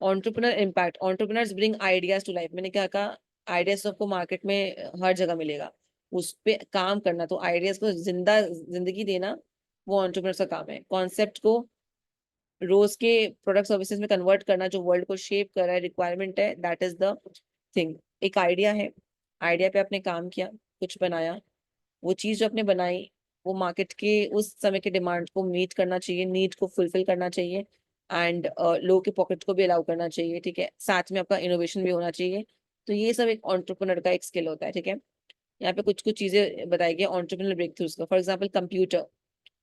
Entrepreneur impact, entrepreneurs bring ideas to life. मैंने क्या कहा, आइडियाज आपको मार्केट में हर जगह मिलेगा, उस पे काम करना, तो आइडियाज को जिंदगी देना वो एंटरप्रेन्योर्स का काम है। कॉन्सेप्ट को रोज के प्रोडक्ट सर्विसेज में कन्वर्ट करना, जो वर्ल्ड को शेप कर रहा है, रिक्वायरमेंट है, दैट इज द थिंग। एक आइडिया है, आइडिया पे आपने काम किया, कुछ बनाया, वो चीज जो आपने बनाई वो मार्केट के उस समय के डिमांड को मीट करना चाहिए, नीड को फुलफिल करना चाहिए, एंड लोगों के पॉकेट को भी अलाउ करना चाहिए, ठीक है। साथ में आपका इनोवेशन भी होना चाहिए। तो ये सब एक एंटरप्रेन्योर का एक स्किल होता है, ठीक है। यहाँ पे कुछ कुछ चीजें बताई गई एंटरप्रेन्योर ब्रेक थ्रूज का। फॉर एग्जाम्पल कंप्यूटर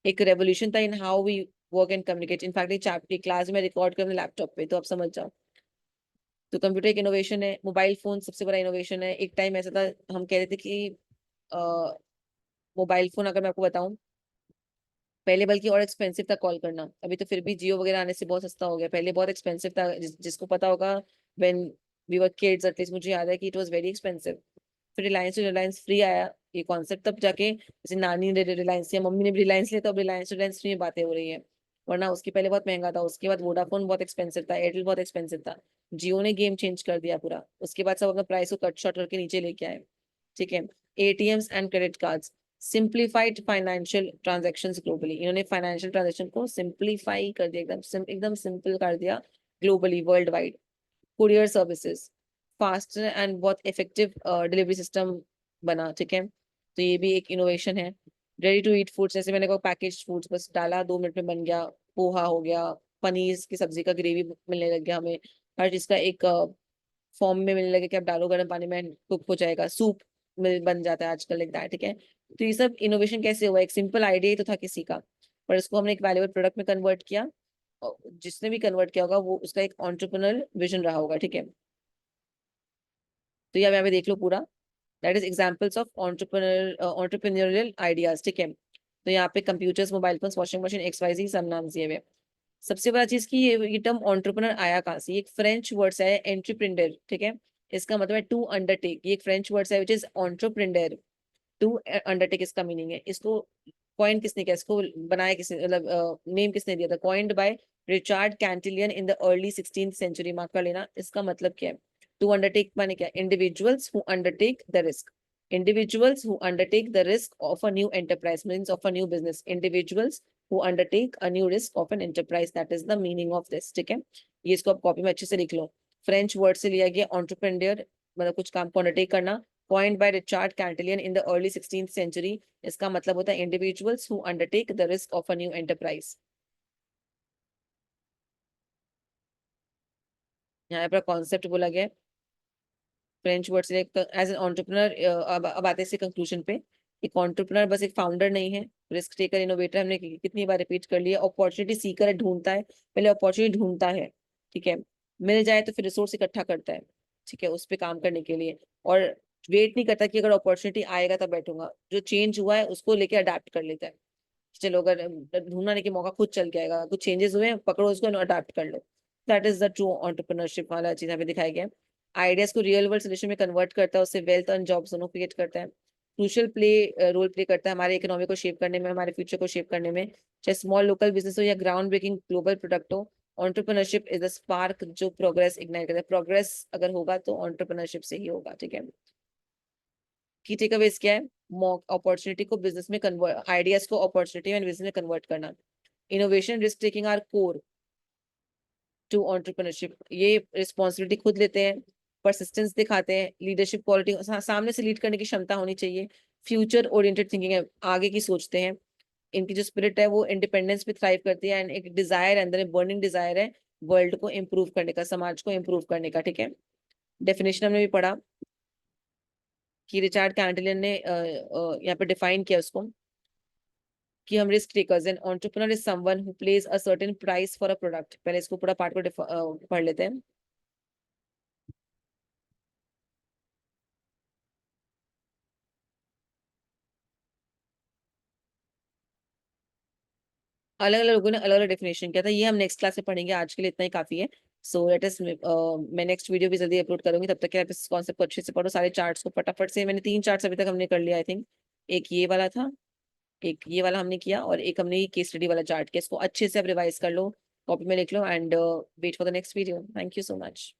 एक रेवोल्यूशन था in how we work and communicate. In fact ये चैप्टर क्लास में रिकॉर्ड कर लैपटॉप पे, तो आप समझ जाओ। तो कंप्यूटर एक इनोवेशन है। मोबाइल फोन सबसे बड़ा इनोवेशन है। एक टाइम ऐसा था, हम कह रहे थे कि मोबाइल फोन अगर मैं आपको बताऊं, पहले बल्कि और एक्सपेंसिव था कॉल करना। अभी तो फिर भी जियो वगैरह आने से बहुत सस्ता हो गया। पहले बहुत एक्सपेंसिव था, जिसको पता होगा, when we were kids at least मुझे याद है कि इट वाज वेरी एक्सपेंसिव। फिर रिलायंस टू रिलायंस फ्री आया, ये कॉन्सेप्ट तब जाके, जैसे नानी ने रिलायंस या मम्मी ने भी रिलायंस लिया, तो अब रिलायंस रिलायंस फ्री में बातें हो रही है। वरना उसके पहले बहुत महंगा था। उसके बाद वोडाफोन बहुत एक्सपेंसिव था, एयरटेल बहुत एक्सपेंसिव था। जियो ने गेम चेंज कर दिया पूरा। उसके बाद सब अपना प्राइस को कट शॉर्ट करके नीचे लेके आए, ठीक है। ATMs and credit cards, simplified financial transactions globally. इन्होंने फाइनेंशियल ट्रांजैक्शन को सिंप्लीफाई कर दिया, एकदम सिंपल कर दिया globally, world wide. Courier services, fast and बहुत इफेक्टिव डिलीवरी सिस्टम बना, ठीक है। तो ये भी एक इनोवेशन है। रेडी टू ईट फूड्स, जैसे मैंने कहा पैकेज फूड्स, बस डाला 2 मिनट में बन गया। पोहा हो गया, पनीर की सब्जी का ग्रेवी मिलने लग गया हमें। हर चीज का एक फॉर्म में मिलने लगे कि आप डालो गर्म पानी में कुक हो जाएगा। सूप मिल बन जाता है आजकल एक, ठीक है। तो ये सब इनोवेशन कैसे हुआ? एक सिंपल आइडिया ही तो था किसी का, पर इसको हमने एक वैल्यूएबल प्रोडक्ट में कन्वर्ट किया। और जिसने भी कन्वर्ट किया होगा वो उसका एक एंटरप्रेन्योरल विजन रहा होगा, ठीक है। तो ये अब यहाँ पे देख लो पूरा, that is examples of entrepreneurial ideas, ठीक है। तो यहाँ पे computers, mobile phone, washing machine, XYZ सब नाम दिए हुए। सबसे बड़ा चीज की ये टर्म एंटरप्रेन्योर आया कहाँ से? एक फ्रेंच वर्ड से है, एंटरप्रेन्योर, ठीक है। इसका मतलब है टू अंडरटेक। ये एक फ्रेंच वर्ड है which is entrepreneur, to undertake इसका मीनिंग है। इसको कॉइन किसने किया? इसको बनाया किसने, मतलब नेम किसने दिया था? Coined by Richard Cantillon in the early 16th century. Mark कर लेना। इसका मतलब क्या है? टू अंडरटेक माने क्या? Individuals who undertake the risk. Individuals who undertake the risk of a new enterprise, means of a new business. Individuals who undertake a new risk of an enterprise, that is the meaning of this, ठीक है। ये इसको आप copy में अच्छे से लिख लो। French word से लिया गया एंटरप्रेन्योर, मतलब कुछ काम को अंडरटेक करना। coined by Richard Cantillon in the early 16th century, इसका मतलब होता है individuals who undertake the risk of a new enterprise। यहाँ पर कॉन्सेप्ट बोला गया फ्रेंच वर्ड से एज एन एंटरप्रेन्योर। अब आते हैं कंक्लूजन पे। एक एंटरप्रेन्योर बस एक फाउंडर नहीं है, रिस्क टेकर, इनोवेटर। हमने कितनी बार रिपीट कर लिया। अपॉर्चुनिटी सीकर है, ढूंढता है। पहले अपॉर्चुनिटी ढूंढता है, ठीक है। मिल जाए तो फिर रिसोर्स इकट्ठा करता है, ठीक है, उस पर काम करने के लिए। और वेट नहीं करता कि अगर अपॉर्चुनिटी आएगा तब बैठूंगा। जो चेंज हुआ है उसको लेके अडेप्ट कर लेता है। चलो अगर ढूंढना नहीं कि मौका खुद चल के आएगा, कुछ चेंजेस हुए हैं, पकड़ो उसको, अडेप्ट कर लो। That is the true entrepreneurship वाला चीज यहाँ पे दिखाया गया है। आइडियाज को रियल वर्ल्ड सोल्यूशन में कन्वर्ट करता है, उससे वेल्थ एंड जॉब्स दोनों क्रिएट करता है। क्रूशियल रोल प्ले करता है हमारे इकोनॉमी को शेप करने में, हमारे फ्यूचर को शेप करने में। चाहे स्मॉल लोकल बिजनेस हो या ग्राउंड ब्रेकिंग ग्लोबल प्रोडक्ट हो, एंटरप्रेन्योरशिप इज द स्पार्क जो प्रोग्रेस इग्नाइट करता है। प्रोग्रेस अगर होगा तो एंटरप्रेन्योरशिप से ही होगा, ठीक है। की टेकअवेज क्या है? अपॉर्चुनिटी को बिजनेस में कन्वर्ट, आइडियाज को अपॉर्चुनिटी में बिजनेस में कन्वर्ट करना। Innovation, risk taking are core to entrepreneurship. ये रिस्पॉन्सिबिलिटी खुद लेते हैं, परसिस्टेंस दिखाते हैं, लीडरशिप क्वालिटी, सामने से लीड करने की क्षमता होनी चाहिए। फ्यूचर ओरिएंटेड थिंकिंग है, आगे की सोचते हैं। इनकी जो स्पिरिट है वो इंडिपेंडेंस पे थ्राइव करती है, एंड एक डिजायर है अंदर, बर्निंग डिजायर है वर्ल्ड को इम्प्रूव करने का, समाज को इम्प्रूव करने का, ठीक है। डेफिनेशन हमने भी पढ़ा कि रिचार्ड कैंटिलियन ने यहाँ पे डिफाइन किया उसको कि हम risk takers and entrepreneur is someone who plays a certain price for a product. पहले इसको पूरा पार्ट को पढ़ लेते हैं। अलग अलग लोगों ने अलग अलग डेफिनेशन किया था, ये हम नेक्स्ट क्लास में पढ़ेंगे। आज के लिए इतना ही काफी है। सो लेट अस, मैं नेक्स्ट वीडियो भी जल्दी अपलोड करूंगी। तब तक के आप इस कॉन्सेप्ट को अच्छे से पढ़ो, सारे चार्ट्स को फटाफट से। मैंने 3 चार्ट्स अभी तक हमने कर लिया आई थिंक। एक ये वाला था, एक ये वाला हमने किया, और एक हमने ये केस स्टडी वाला चार्ट किया। इसको अच्छे से आप रिवाइज कर लो, कॉपी में लिख लो, and wait for the next video. Thank you so much.